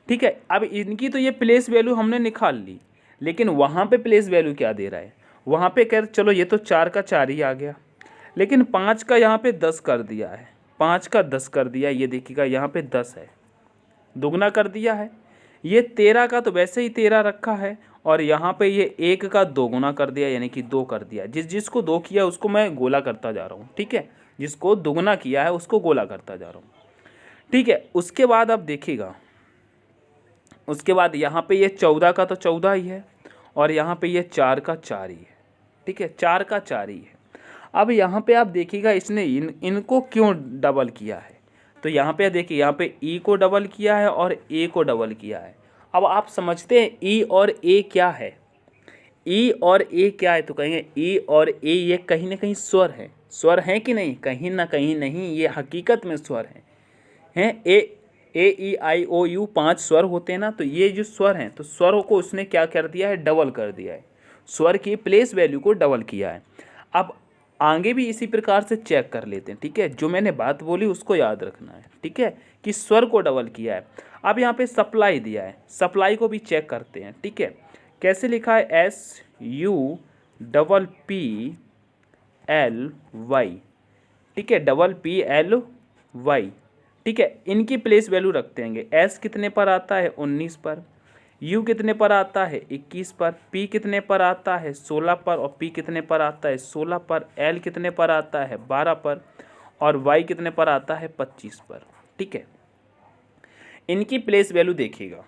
Speaker 1: ठीक है, अब इनकी तो ये प्लेस वैल्यू हमने निकाल ली, लेकिन वहाँ पे प्लेस वैल्यू क्या दे रहा है, वहाँ पे कह चलो ये तो 4 का 4 ही आ गया, लेकिन 5 का यहाँ पे 10 कर दिया है, 5 का 10 कर दिया, ये देखिएगा यहाँ पे 10 है, दुगना कर दिया है। ये 13 का तो वैसे ही 13 रखा है और यहाँ पे ये 1 का 2 गुना कर दिया, यानी कि 2 कर दिया। जिसको 2 किया उसको मैं गोला करता जा रहा हूँ। ठीक है, जिसको दुगना किया है उसको गोला करता जा रहा हूँ। ठीक है, उसके बाद आप देखिएगा, उसके बाद यहाँ पे ये 14 का तो 14 ही है और यहाँ पे ये 4 का 4 ही है, ठीक है, 4 का 4 ही है। अब यहाँ पे आप देखिएगा इसने इनको क्यों डबल किया है, तो यहाँ पे देखिए यहाँ पे ई को डबल किया है और ए को डबल किया है। अब आप समझते हैं ई और ए क्या है, ई और ए क्या है, तो कहेंगे ई और ए ये कहीं ना कहीं स्वर है, स्वर है कि नहीं, कहीं ना कहीं नहीं, ये हकीकत में स्वर हैं। ए ई आई ओ यू 5 स्वर होते हैं ना, तो ये जो स्वर हैं तो स्वरों को उसने क्या कर दिया है, डबल कर दिया है, स्वर की प्लेस वैल्यू को डबल किया है। अब आगे भी इसी प्रकार से चेक कर लेते हैं, ठीक है, जो मैंने बात बोली उसको याद रखना है, ठीक है, कि स्वर को डबल किया है। अब यहाँ पे सप्लाई दिया है, सप्लाई को भी चेक करते हैं, ठीक है, कैसे लिखा है, SUPPLY, ठीक है, PPLY, ठीक है, इनकी प्लेस वैल्यू रखते हैं। एस कितने पर आता है, 19 पर, यू कितने पर आता है, 21 पर, पी कितने पर आता है, 16 पर, और पी कितने पर आता है, 16 पर, एल कितने पर आता है, 12 पर, और वाई कितने पर आता है, 25 पर, ठीक है। इनकी प्लेस वैल्यू देखिएगा,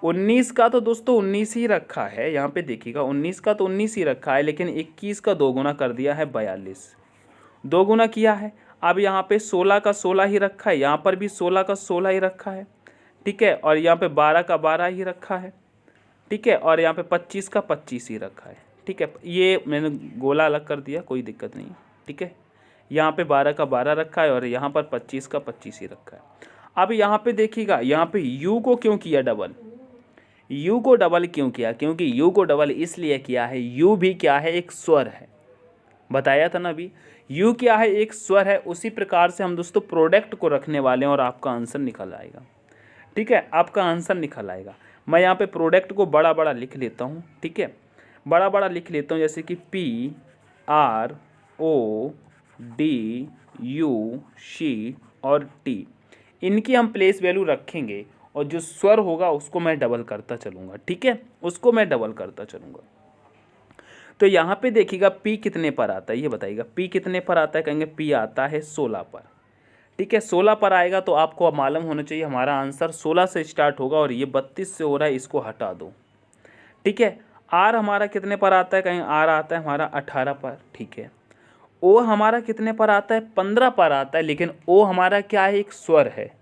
Speaker 1: 19 का तो दोस्तों 19 ही रखा है, यहाँ पे देखिएगा 19 का तो 19 ही रखा है, लेकिन 21 का 2 गुना कर दिया है, 42, 2 गुना किया है। अब यहाँ पे 16 का 16 ही रखा है, यहाँ पर भी 16 का 16 ही रखा है, ठीक है, और यहाँ पे 12 का 12 ही रखा है, ठीक है, और यहाँ पे 25 का 25 ही रखा है, ठीक है, ये मैंने गोला अलग कर दिया, कोई दिक्कत नहीं, ठीक है, यहाँ पे 12 का 12 रखा है और यहाँ पर 25 का 25 ही रखा है। अब यहाँ पे देखिएगा, यहाँ पे यू को क्यों किया डबल, यू को डबल क्यों किया, क्योंकि यू को डबल इसलिए किया है, यू भी क्या है, एक स्वर है, बताया था ना अभी, यू क्या है, एक स्वर है। उसी प्रकार से हम दोस्तों प्रोडक्ट को रखने वाले हैं और आपका आंसर निकल आएगा, ठीक है, आपका आंसर निकल आएगा। मैं यहाँ पे प्रोडक्ट को बड़ा बड़ा लिख लेता हूँ, ठीक है, बड़ा बड़ा लिख लेता हूँ, जैसे कि PRODUC और T, इनकी हम प्लेस वैल्यू रखेंगे और जो स्वर होगा उसको मैं डबल करता चलूँगा, ठीक है, उसको मैं डबल करता चलूँगा। तो यहाँ पे देखिएगा P कितने पर आता है, ये बताइएगा P कितने पर आता है, कहेंगे P आता है 16 पर, ठीक है, 16 पर आएगा, तो आपको मालूम होना चाहिए हमारा आंसर 16 से स्टार्ट होगा और ये 32 से हो रहा है, इसको हटा दो, ठीक है। R हमारा कितने पर आता है, कहीं R आता है हमारा 18 पर, ठीक है। O हमारा कितने पर आता है, 15 पर आता है, लेकिन O हमारा क्या है, एक स्वर है,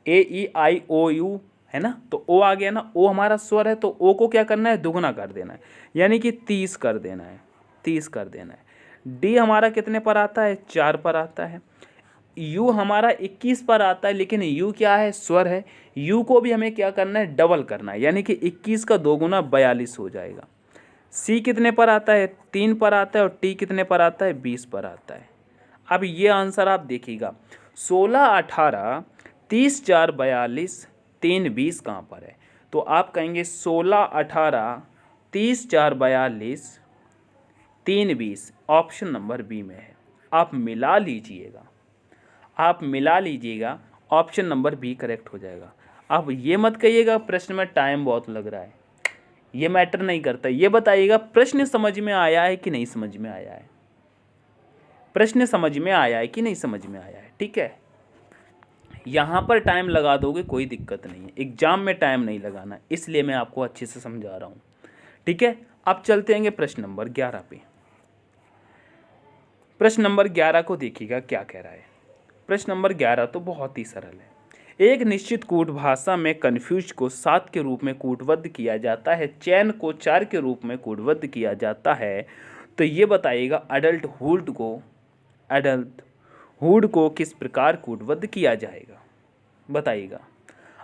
Speaker 1: AEIOU है ना, तो O आ गया ना, O हमारा स्वर है, तो O को क्या करना है, दुगुना कर देना है, यानी कि 30 कर देना है, 30 कर देना है। D हमारा कितने पर आता है, 4 पर आता है। U हमारा 21 पर आता है, लेकिन U क्या है, स्वर है, U को भी हमें क्या करना है, डबल करना है, यानी कि 21 का 2 गुना 42 हो जाएगा। C कितने पर आता है, 3 पर आता है, और T कितने पर आता है, 20 पर आता है। अब ये आंसर आप देखिएगा, 16 18 30 4 42 3 20 कहाँ पर है, तो आप कहेंगे 16 18 30 4 42 3 20 ऑप्शन नंबर बी में है। आप मिला लीजिएगा, आप मिला लीजिएगा, ऑप्शन नंबर बी करेक्ट हो जाएगा। अब ये मत कहिएगा प्रश्न में टाइम बहुत लग रहा है, ये मैटर नहीं करता, ये बताइएगा प्रश्न समझ में आया है कि नहीं समझ में आया है, प्रश्न समझ में आया है कि नहीं समझ में आया है, ठीक है। यहाँ पर टाइम लगा दोगे कोई दिक्कत नहीं है, एग्जाम में टाइम नहीं लगाना, इसलिए मैं आपको अच्छे से समझा रहा हूँ, ठीक है। अब चलते हैं प्रश्न नंबर 11 पे। प्रश्न नंबर 11 को देखिएगा क्या कह रहा है। प्रश्न नंबर 11 तो बहुत ही सरल है। एक निश्चित कूट भाषा में कन्फ्यूज को 7 के रूप में कूटबद्ध किया जाता है, चैन को 4 के रूप में कूटबद्ध किया जाता है, तो ये बताइएगा अडल्ट हुड को किस प्रकार कूटबद्ध किया जाएगा, बताइएगा।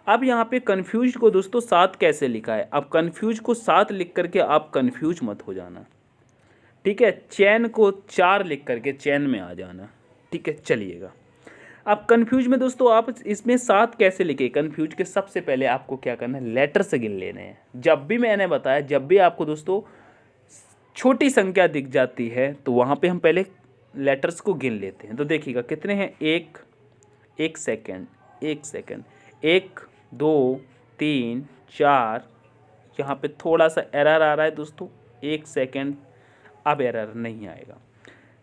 Speaker 1: अब यहाँ पे कन्फ्यूज को दोस्तों 7 कैसे लिखा है, अब कन्फ्यूज को 7 लिख करके आप कन्फ्यूज मत हो जाना, ठीक है, चैन को 4 लिख करके चैन में आ जाना, ठीक है, चलिएगा। अब कन्फ्यूज में दोस्तों आप इसमें 7 कैसे लिखे, कन्फ्यूज के सबसे पहले आपको क्या करना है, लेटर से गिन लेने हैं। जब भी मैंने बताया, जब भी आपको दोस्तों छोटी संख्या दिख जाती है तो वहाँ पे हम पहले लेटर्स को गिन लेते हैं। तो देखिएगा कितने हैं, एक सेकेंड 1 2 3 4, यहाँ पे थोड़ा सा एरर आ रहा है दोस्तों, 1 सेकेंड, अब एरर नहीं आएगा।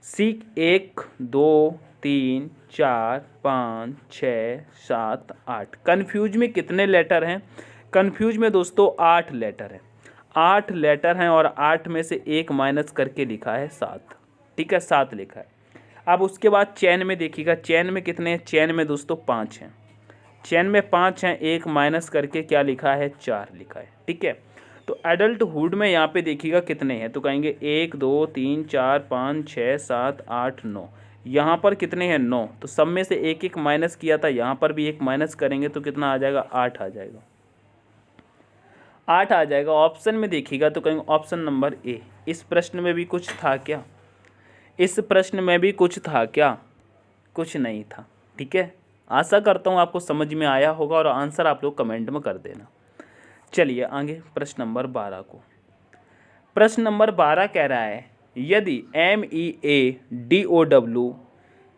Speaker 1: 1 2 3 4 5 6 7 8, कन्फ्यूज में कितने लेटर हैं, कन्फ्यूज में दोस्तों 8 लेटर हैं। 8 लेटर हैं और 8 में से 1 माइनस करके लिखा है 7। ठीक है, 7 लिखा है। अब उसके बाद चैन में देखिएगा, चैन में कितने हैं? चैन में दोस्तों 5 हैं। चैन में 5 हैं, 1 माइनस करके क्या लिखा है? 4 लिखा है। ठीक है, तो एडल्टहुड में यहाँ पे देखिएगा कितने हैं, तो कहेंगे 1 2 3 4 5 6 7 8 9। यहाँ पर कितने हैं? 9। तो सब में से 1 1 माइनस किया था, यहाँ पर भी 1 माइनस करेंगे तो कितना आ जाएगा? 8 आ जाएगा। 8 आ जाएगा। ऑप्शन में देखिएगा तो कहेंगे ऑप्शन नंबर ए। इस प्रश्न में भी कुछ था क्या? इस प्रश्न में भी कुछ था क्या? कुछ नहीं था। ठीक है, आशा करता हूँ आपको समझ में आया होगा और आंसर आप लोग कमेंट में कर देना। चलिए आगे प्रश्न नंबर 12 को। प्रश्न नंबर 12 कह रहा है यदि MEADOW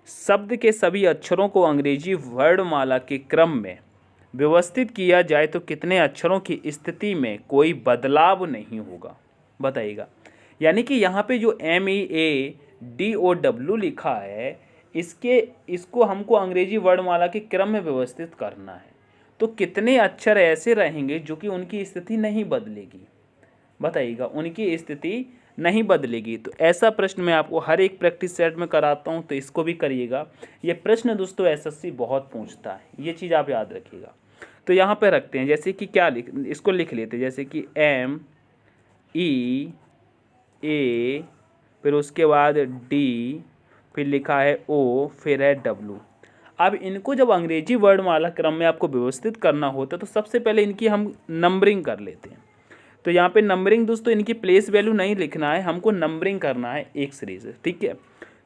Speaker 1: शब्द के सभी अक्षरों को अंग्रेजी वर्णमाला के क्रम में व्यवस्थित किया जाए तो कितने अक्षरों की स्थिति में कोई बदलाव नहीं होगा? बताइएगा। यानी कि यहाँ पे जो MEADOW लिखा है इसको हमको अंग्रेजी वर्णमाला के क्रम में व्यवस्थित करना है, तो कितने अक्षर ऐसे रहेंगे जो कि उनकी स्थिति नहीं बदलेगी? बताइएगा, उनकी स्थिति नहीं बदलेगी। तो ऐसा प्रश्न मैं आपको हर एक प्रैक्टिस सेट में कराता हूँ, तो इसको भी करिएगा। ये प्रश्न दोस्तों SSC बहुत पूछता है, ये चीज़ आप याद रखिएगा। तो यहाँ पे रखते हैं, जैसे कि क्या इसको लिख लेते हैं, जैसे कि MEA, फिर उसके बाद D, फिर लिखा है O, फिर है W। अब इनको जब अंग्रेजी वर्णमाला क्रम में आपको व्यवस्थित करना होता है तो सबसे पहले इनकी हम नंबरिंग कर लेते हैं। तो यहाँ पे नंबरिंग दोस्तों इनकी प्लेस वैल्यू नहीं लिखना है, हमको नंबरिंग करना है एक सीरीज से। ठीक है,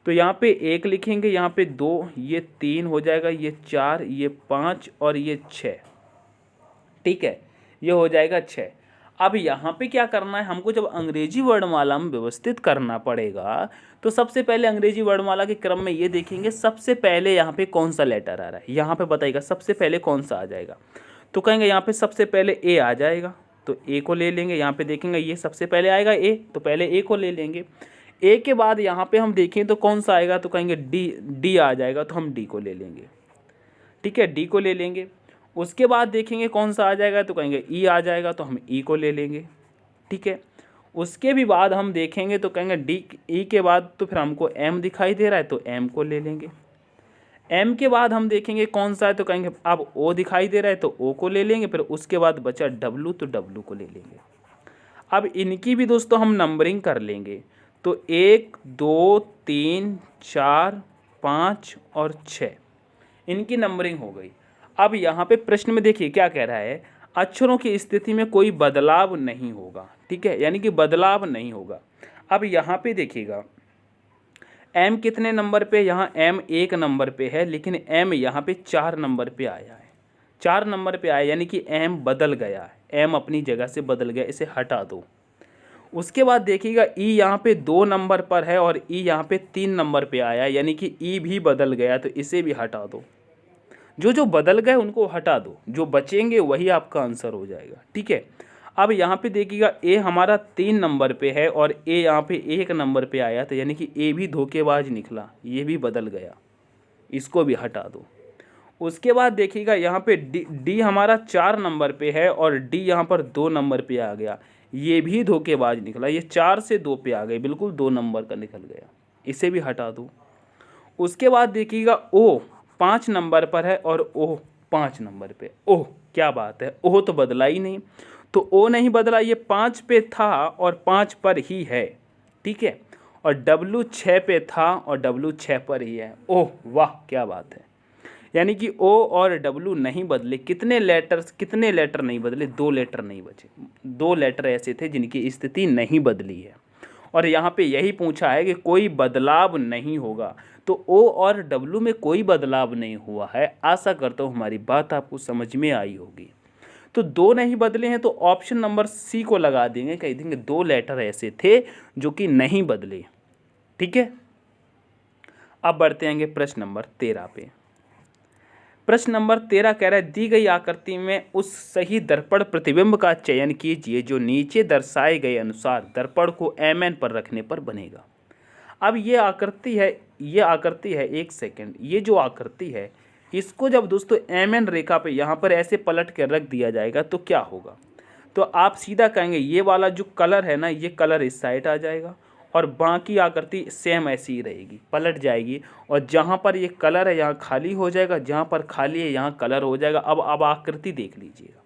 Speaker 1: तो यहाँ पे 1 लिखेंगे, यहाँ पे 2, ये 3 हो जाएगा, ये 4, ये 5 और ये 6। ठीक है, ये हो जाएगा 6। अब यहाँ पे क्या करना है, हमको जब अंग्रेजी वर्णमाला में व्यवस्थित करना पड़ेगा तो सबसे पहले अंग्रेजी वर्णमाला के क्रम में ये देखेंगे सबसे पहले यहाँ पे कौन सा लेटर आ रहा है। यहाँ पे बताइएगा सबसे पहले कौन सा आ जाएगा, तो कहेंगे यहाँ पे सबसे पहले ए आ जाएगा, तो ए को ले लेंगे। यहाँ पे देखेंगे ये सबसे पहले आएगा ए, तो पहले ए को ले लेंगे। ए के बाद यहाँ पे हम देखें तो कौन सा आएगा, तो कहेंगे डी आ जाएगा, तो हम डी को ले लेंगे। ठीक है, डी को ले लेंगे। उसके बाद देखेंगे कौन सा आ जाएगा, तो कहेंगे ई आ जाएगा, तो हम ई को ले लेंगे। ठीक है, उसके भी बाद हम देखेंगे तो कहेंगे डी ई के बाद तो फिर हमको एम दिखाई दे रहा है, तो एम को ले लेंगे। एम के बाद हम देखेंगे कौन सा है, तो कहेंगे अब ओ दिखाई दे रहा है, तो ओ को ले लेंगे। फिर उसके बाद बचा डब्लू, तो डब्लू को ले लेंगे। अब इनकी भी दोस्तों हम नंबरिंग कर लेंगे, तो 1 2 3 4 5 और 6 इनकी नंबरिंग हो गई। अब यहाँ पे प्रश्न में देखिए क्या कह रहा है, अक्षरों की स्थिति में कोई बदलाव नहीं होगा। ठीक है, यानी कि बदलाव नहीं होगा। अब यहाँ पे देखिएगा एम कितने नंबर पे, यहाँ एम 1 नंबर पे है, लेकिन एम यहाँ पे 4 नंबर पे आया है। 4 नंबर पे आया, यानी कि एम बदल गया है, एम अपनी जगह से बदल गया, इसे हटा दो। उसके बाद देखिएगा ई यहाँ पे 2 नंबर पर है और ई यहाँ पे 3 नंबर पे आया, यानी कि ई भी बदल गया, तो इसे भी हटा दो। जो बदल गए उनको हटा दो, जो बचेंगे वही आपका आंसर हो जाएगा। ठीक है, अब यहाँ पे देखिएगा ए हमारा 3 नंबर पे है और ए यहाँ पे 1 नंबर पे आया, तो यानी कि ए भी धोखेबाज निकला, ये भी बदल गया, इसको भी हटा दो। उसके बाद देखिएगा यहाँ पे डी हमारा 4 नंबर पे है और डी यहाँ पर 2 नंबर पे आ गया, ये भी धोखेबाज निकला, ये 4 से 2 पे आ गए, बिल्कुल 2 नंबर का निकल गया, इसे भी हटा दो। उसके बाद देखिएगा ओ 5 नंबर पर है और ओह 5 नंबर पे, ओह क्या बात है, ओह तो बदला ही नहीं, तो ओ नहीं बदला, ये 5 पे था और 5 पर ही है। ठीक है, और डब्लू 6 पे था और डब्लू 6 पर ही है। ओह वाह क्या बात है, यानी कि ओ और डब्लू नहीं बदले। कितने लेटर नहीं बदले? 2 लेटर नहीं बचे, 2 लेटर ऐसे थे जिनकी स्थिति नहीं बदली है। और यहाँ पे यही पूछा है कि कोई बदलाव नहीं होगा, तो ओ और डब्लू में कोई बदलाव नहीं हुआ है। आशा करता हूँ हमारी बात आपको समझ में आई होगी। तो 2 नहीं बदले हैं, तो ऑप्शन नंबर सी को लगा देंगे, कह देंगे 2 लेटर ऐसे थे जो कि नहीं बदले। ठीक है, अब बढ़ते आएंगे प्रश्न नंबर 13 पे। प्रश्न नंबर 13 कह रहा है दी गई आकृति में उस सही दर्पण प्रतिबिंब का चयन कीजिए जो नीचे दर्शाए गए अनुसार दर्पण को MN पर रखने पर बनेगा। अब ये आकृति है, एक सेकेंड, ये जो आकृति है इसको जब दोस्तों MN रेखा पे यहाँ पर ऐसे पलट कर रख दिया जाएगा तो क्या होगा, तो आप सीधा कहेंगे ये वाला जो कलर है ना, ये कलर इस साइड आ जाएगा और बाकी आकृति सेम ऐसी ही रहेगी, पलट जाएगी। और जहाँ पर ये कलर है यहाँ खाली हो जाएगा, जहाँ पर खाली है यहाँ कलर हो जाएगा। अब आकृति देख लीजिएगा,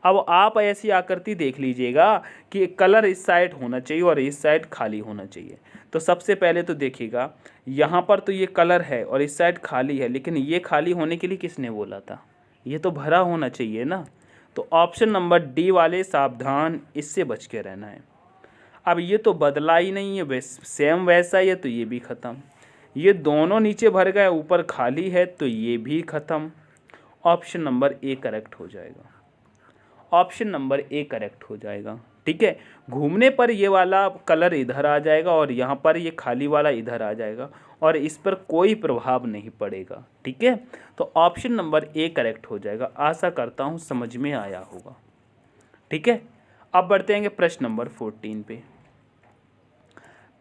Speaker 1: अब आप ऐसी आकृति देख लीजिएगा कि कलर इस साइड होना चाहिए और इस साइड खाली होना चाहिए। तो सबसे पहले तो देखिएगा यहाँ पर तो ये कलर है और इस साइड खाली है, लेकिन ये खाली होने के लिए किसने बोला था, ये तो भरा होना चाहिए ना। तो ऑप्शन नंबर डी वाले सावधान, इससे बच के रहना है। अब ये तो बदला ही नहीं है, सेम वैसा ही है, तो ये भी ख़त्म। ये दोनों नीचे भर गए, ऊपर खाली है, तो ये भी ख़त्म। ऑप्शन नंबर ए करेक्ट हो जाएगा, ऑप्शन नंबर ए करेक्ट हो जाएगा। ठीक है, घूमने पर ये वाला कलर इधर आ जाएगा और यहाँ पर ये खाली वाला इधर आ जाएगा और इस पर कोई प्रभाव नहीं पड़ेगा। ठीक है, तो ऑप्शन नंबर ए करेक्ट हो जाएगा। आशा करता हूँ समझ में आया होगा। ठीक है, अब बढ़ते हैं प्रश्न नंबर 14 पे।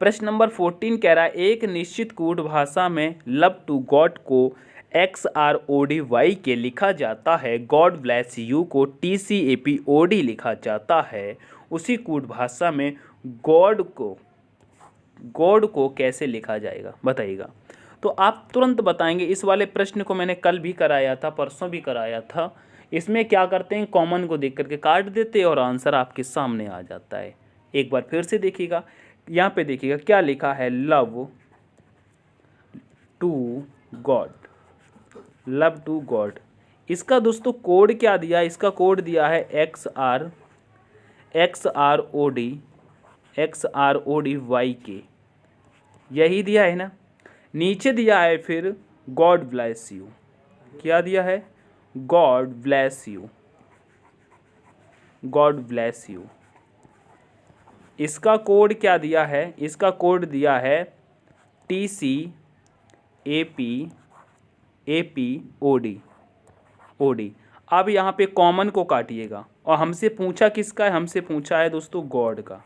Speaker 1: प्रश्न नंबर 14 कह रहा है एक निश्चित कूट भाषा में लव टू गॉड को XRODY के लिखा जाता है, गॉड ब्लेस यू को TCAPOD लिखा जाता है। उसी कूट भाषा में गॉड को कैसे लिखा जाएगा बताइएगा। तो आप तुरंत बताएंगे। इस वाले प्रश्न को मैंने कल भी कराया था, परसों भी कराया था। इसमें क्या करते हैं, कॉमन को देख करके काट देते और आंसर आपके सामने आ जाता है। एक बार फिर से देखिएगा, यहाँ पे देखिएगा क्या लिखा है, love to God, love to God. इसका दोस्तों कोड क्या दिया है, इसका कोड दिया है XRODY के, यही दिया है ना। नीचे दिया है फिर गॉड ब्लेस यू, क्या दिया है, God bless you, God bless you. इसका कोड क्या दिया है, इसका कोड दिया है TCAPOD। अब यहाँ पे कॉमन को काटिएगा और हमसे पूछा किसका है, हमसे पूछा है दोस्तों गॉड का,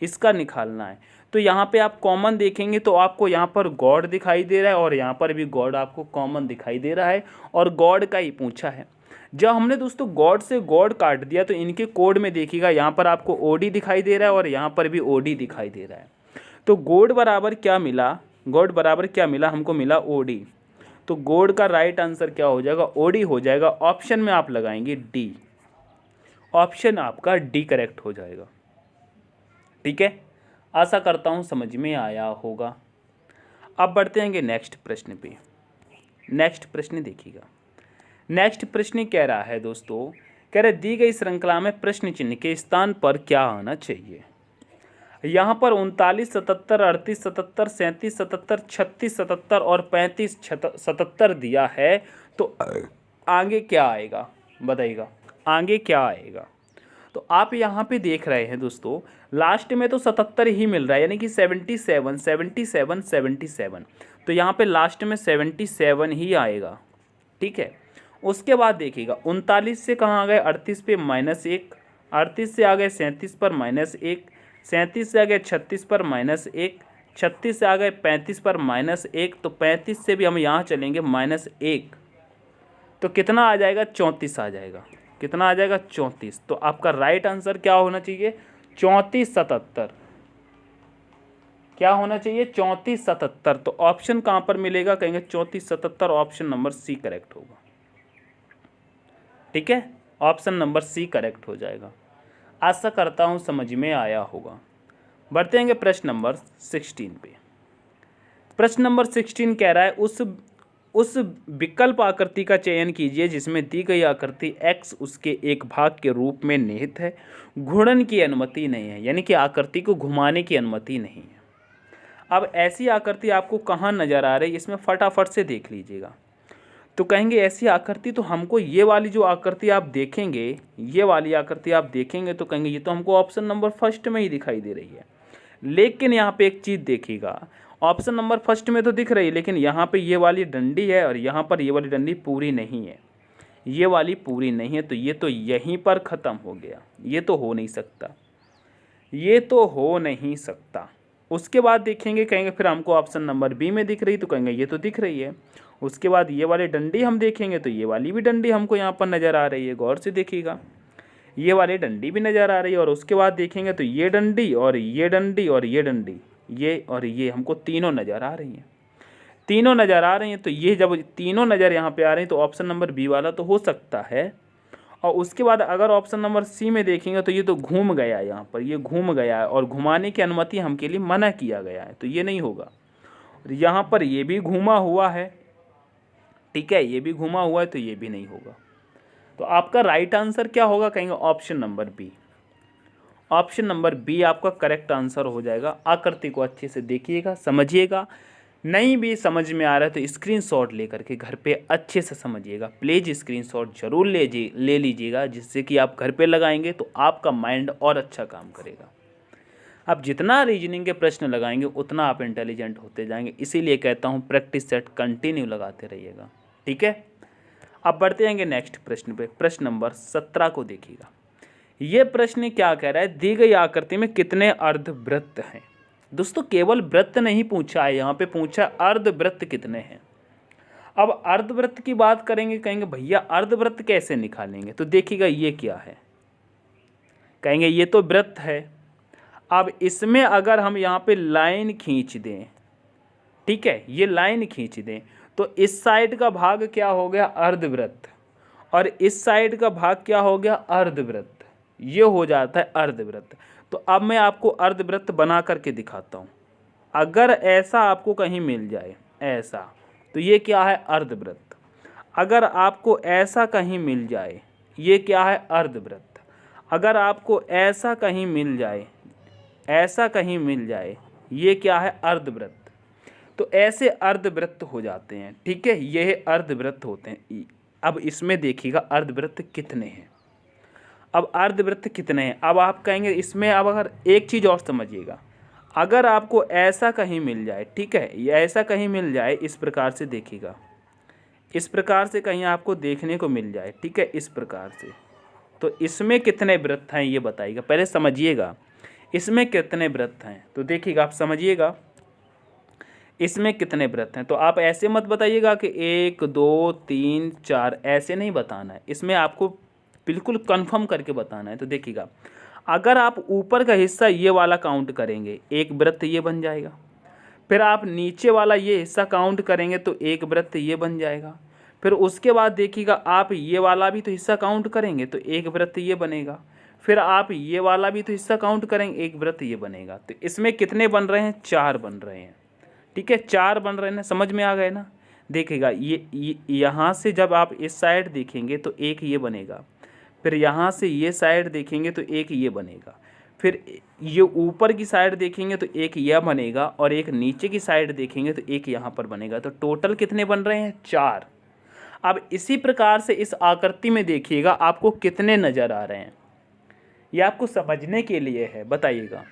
Speaker 1: इसका निकालना है। तो यहाँ पे आप कॉमन देखेंगे तो आपको यहाँ पर गॉड दिखाई दे रहा है और यहाँ पर भी गॉड आपको कॉमन दिखाई दे रहा है और गॉड का ही पूछा है। जब हमने दोस्तों गॉड से गॉड काट दिया तो इनके कोड में देखिएगा यहाँ पर आपको OD दिखाई दे रहा है और यहाँ पर भी OD दिखाई दे रहा है। तो गॉड बराबर क्या मिला, गॉड बराबर क्या मिला, हमको मिला OD। तो गॉड का राइट आंसर क्या हो जाएगा, OD हो जाएगा। ऑप्शन में आप लगाएंगे डी, ऑप्शन आपका डी करेक्ट हो जाएगा। ठीक है, आशा करता हूँ समझ में आया होगा। अब बढ़ते हैं नेक्स्ट प्रश्न पे। नेक्स्ट प्रश्न देखिएगा, नेक्स्ट प्रश्न कह रहा है दोस्तों, कह रहे दी गई श्रृंखला में प्रश्न चिन्ह के स्थान पर क्या आना चाहिए। यहाँ पर 39, 77, 38, 77, 37, 77, 36, 77 और 35, 77 दिया है। तो आगे क्या आएगा बताइएगा, आगे क्या आएगा। तो आप यहाँ पे देख रहे हैं दोस्तों, लास्ट में तो 77 ही मिल रहा है, यानी कि 77, 77, 77। तो यहाँ पे लास्ट में 77 ही आएगा। ठीक है, उसके बाद देखिएगा 39 से कहाँ आ गए, 38 पे -1, 38 से आ गए 37 पर -1, 37 से आ गए 36 पर -1, 36 से आ गए 35 पर -1। तो 35 से भी हम यहाँ चलेंगे -1, तो कितना आ जाएगा, 34 आ जाएगा। कितना आ जाएगा, 34। तो आपका राइट आंसर क्या होना चाहिए, 34, 77। क्या होना चाहिए, 34, 77। तो ऑप्शन कहाँ पर मिलेगा, कहेंगे 34, 77। ऑप्शन नंबर सी करेक्ट होगा। ठीक है, ऑप्शन नंबर सी करेक्ट हो जाएगा। आशा करता हूँ समझ में आया होगा। बढ़ते हैं प्रश्न नंबर 16 पे। प्रश्न नंबर 16 कह रहा है उस विकल्प आकृति का चयन कीजिए जिसमें दी गई आकृति x उसके एक भाग के रूप में निहित है, घूर्णन की अनुमति नहीं है, यानी कि आकृति को घुमाने की अनुमति नहीं है। अब ऐसी आकृति आपको कहाँ नज़र आ रही है, इसमें फटाफट से देख लीजिएगा। तो कहेंगे ऐसी आकृति तो हमको ये वाली जो आकृति आप देखेंगे, ये वाली आकृति आप देखेंगे तो कहेंगे ये तो हमको ऑप्शन नंबर फर्स्ट में ही दिखाई दे रही है। लेकिन यहाँ पे एक चीज़ देखिएगा, ऑप्शन नंबर फर्स्ट में तो दिख रही है, लेकिन यहाँ पे ये वाली डंडी है और यहाँ पर ये वाली डंडी पूरी नहीं है, ये वाली पूरी नहीं है। तो ये तो यहीं पर ख़त्म हो गया, ये तो हो नहीं सकता, ये तो हो नहीं सकता। उसके बाद देखेंगे, कहेंगे फिर हमको ऑप्शन नंबर बी में दिख रही, तो कहेंगे ये तो दिख रही है। उसके बाद ये वाली डंडी हम देखेंगे तो ये वाली भी डंडी हमको यहाँ पर नज़र आ रही है, गौर से देखिएगा। ये वाली डंडी भी नज़र आ रही है, और उसके बाद देखेंगे तो ये डंडी और ये डंडी और ये डंडी, ये और ये हमको तीनों नज़र आ रही हैं, तीनों नज़र आ रही हैं। तो ये जब तीनों नज़र यहाँ पे आ रही हैं तो ऑप्शन नंबर बी वाला तो हो सकता है। और उसके बाद अगर ऑप्शन नंबर सी में देखेंगे तो ये तो घूम गया है, यहाँ पर ये घूम गया है और घुमाने की अनुमति हमके लिए मना किया गया है, तो ये नहीं होगा। और यहाँ पर ये भी घूमा हुआ है, ठीक है, ये भी घूमा हुआ है, तो ये भी नहीं होगा। तो आपका राइट आंसर क्या होगा, कहेंगे option number B. Option number B आपका करेक्ट आंसर हो जाएगा। आकृति को अच्छे से देखिएगा, समझिएगा, नहीं भी समझ में आ रहा है तो स्क्रीनशॉट लेकर के घर पे अच्छे से समझिएगा। प्लीज़ स्क्रीनशॉट जरूर ले लीजिएगा, जिससे कि आप घर पे लगाएंगे तो आपका माइंड और अच्छा काम करेगा। आप जितना रीजनिंग के प्रश्न लगाएंगे उतना आप इंटेलिजेंट होते जाएंगे, इसीलिए कहता हूँ प्रैक्टिस सेट कंटिन्यू लगाते रहिएगा, ठीक है। अब बढ़ते जाएंगे नेक्स्ट प्रश्न पे। प्रश्न नंबर 17 को देखिएगा। ये प्रश्न क्या कह रहा है, दी गई आकृति में कितने अर्धवृत्त हैं। दोस्तों केवल वृत्त नहीं पूछा है, यहाँ पे पूछा अर्धवृत्त कितने हैं। अब अर्धवृत्त की बात करेंगे, कहेंगे भैया अर्धवृत्त कैसे निकालेंगे, तो देखिएगा ये क्या है, कहेंगे ये तो वृत्त है। अब इसमें अगर हम यहाँ पे लाइन खींच दें, ठीक है, ये लाइन खींच दें तो इस साइड का भाग क्या हो गया, अर्धवृत्त, और इस साइड का भाग क्या हो गया, अर्धवृत्त, ये हो जाता है अर्धवृत्त। तो अब मैं आपको अर्धवृत्त बना करके दिखाता हूँ। अगर ऐसा आपको कहीं मिल जाए ऐसा, तो ये क्या है, अर्धवृत्त। अगर आपको ऐसा कहीं मिल जाए, ये क्या है, अर्धवृत्त। अगर आपको ऐसा कहीं मिल जाए, ऐसा कहीं मिल जाए, ये क्या है, अर्धवृत्त। तो ऐसे अर्धवृत्त हो जाते हैं, ठीक है, ये अर्धवृत्त होते हैं। अब इसमें देखिएगा अर्धवृत्त कितने हैं। अब अर्धवृत्त कितने हैं, अब आप कहेंगे इसमें, अब अगर एक चीज़ और समझिएगा, अगर आपको ऐसा कहीं मिल जाए, ठीक है, ये ऐसा कहीं मिल जाए, इस प्रकार से देखिएगा, इस प्रकार से कहीं आपको देखने को मिल जाए, ठीक है, इस प्रकार से, तो इसमें कितने वृत्त हैं ये बताइएगा, पहले समझिएगा इसमें कितने वृत्त हैं। तो देखिएगा, आप समझिएगा इसमें कितने वृत्त हैं। तो आप ऐसे मत बताइएगा कि 1 2 3 4, ऐसे नहीं बताना है, इसमें आपको बिल्कुल कंफर्म करके बताना है। तो देखिएगा, अगर आप ऊपर का हिस्सा ये वाला काउंट करेंगे, एक वृत्त ये बन जाएगा। फिर आप नीचे वाला ये हिस्सा काउंट करेंगे तो एक वृत्त ये बन जाएगा। फिर उसके बाद देखिएगा, आप ये वाला भी तो हिस्सा काउंट करेंगे तो एक वृत्त ये बनेगा। फिर आप ये वाला भी तो हिस्सा काउंट करेंगे, एक वृत्त ये बनेगा। तो इसमें कितने बन रहे हैं, 4 बन रहे हैं, ठीक है, 4 बन रहे हैं, समझ में आ गए ना। देखिएगा ये यहाँ से जब आप इस साइड देखेंगे तो एक ये बनेगा, फिर यहाँ से ये साइड देखेंगे तो एक ये बनेगा, फिर ये ऊपर की साइड देखेंगे तो एक यह बनेगा, और एक नीचे की साइड देखेंगे तो एक यहाँ पर बनेगा। तो टोटल कितने बन रहे हैं, 4। अब इसी प्रकार से इस आकृति में देखिएगा आपको कितने नज़र आ रहे हैं, ये आपको समझने के लिए है, बताइएगा।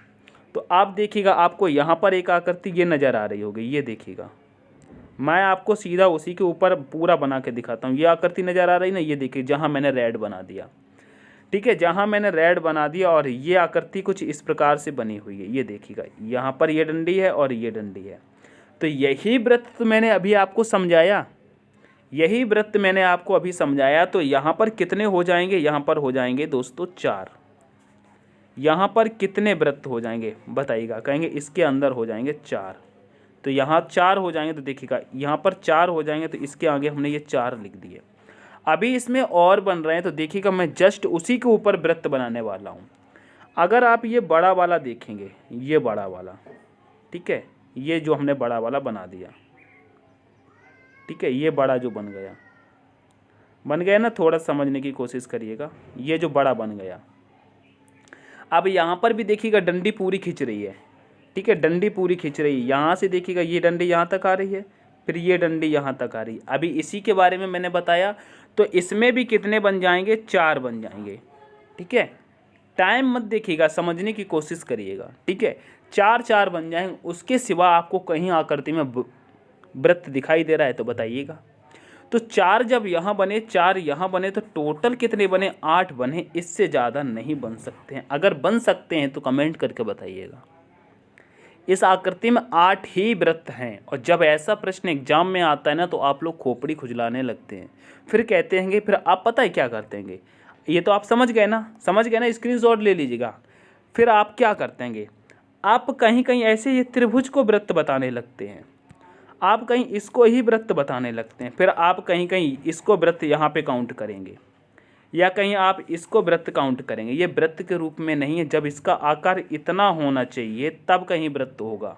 Speaker 1: तो आप देखिएगा, आपको यहाँ पर एक आकृति ये नज़र आ रही होगी, ये देखिएगा, मैं आपको सीधा उसी के ऊपर पूरा बना के दिखाता हूँ। ये आकृति नज़र आ रही ना, ये देखिए जहाँ मैंने रेड बना दिया, ठीक है, जहाँ मैंने रेड बना दिया, और ये आकृति कुछ इस प्रकार से बनी हुई है, ये देखिएगा, यहाँ पर ये डंडी है और ये डंडी है। तो यही वृत्त मैंने अभी आपको समझाया, यही वृत्त मैंने आपको अभी समझाया। तो यहाँ पर कितने हो जाएंगे, यहाँ पर हो जाएंगे दोस्तों 4। यहाँ पर कितने वृत्त हो जाएंगे बताइएगा, कहेंगे इसके अंदर हो जाएंगे 4। तो यहाँ 4 हो जाएंगे, तो देखिएगा यहाँ पर 4 हो जाएंगे, तो इसके आगे हमने ये 4 लिख दिए। अभी इसमें और बन रहे हैं, तो देखिएगा मैं जस्ट उसी के ऊपर वृत्त बनाने वाला हूँ। अगर आप ये बड़ा वाला देखेंगे, ये बड़ा वाला, ठीक है, ये जो हमने बड़ा वाला बना दिया, ठीक है, ये बड़ा जो बन गया ना, थोड़ा समझने की कोशिश करिएगा, ये जो बड़ा बन गया। अब यहाँ पर भी देखिएगा डंडी पूरी खींच रही है, ठीक है, डंडी पूरी खींच रही है। यहाँ से देखिएगा ये डंडी यहाँ तक आ रही है, फिर ये डंडी यहाँ तक आ रही है। अभी इसी के बारे में मैंने बताया। तो इसमें भी कितने बन जाएंगे, 4 बन जाएंगे, ठीक है। टाइम मत देखिएगा, समझने की कोशिश करिएगा, ठीक है। 4 बन जाएंगे, उसके सिवा आपको कहीं आकृति में वृत्त दिखाई दे रहा है तो बताइएगा। तो 4 जब यहाँ बने, 4 यहाँ बने, तो टोटल कितने बने, 8 बने। इससे ज़्यादा नहीं बन सकते हैं। अगर बन सकते हैं तो कमेंट करके बताइएगा। इस आकृति में 8 ही वृत्त हैं, और जब ऐसा प्रश्न एग्जाम में आता है ना, तो आप लोग खोपड़ी खुजलाने लगते हैं। फिर कहते हैं, फिर आप पता है क्या करते हैं, ये तो आप समझ गए ना, स्क्रीनशॉट ले लीजिएगा। फिर आप क्या करते हैं, आप कहीं कहीं ऐसे ये त्रिभुज को वृत्त बताने लगते हैं, आप कहीं इसको ही वृत्त बताने लगते हैं, फिर आप कहीं कहीं इसको वृत्त यहाँ पे काउंट करेंगे, या कहीं आप इसको वृत्त काउंट करेंगे। ये वृत्त के रूप में नहीं है, जब इसका आकार इतना होना चाहिए तब कहीं वृत्त होगा।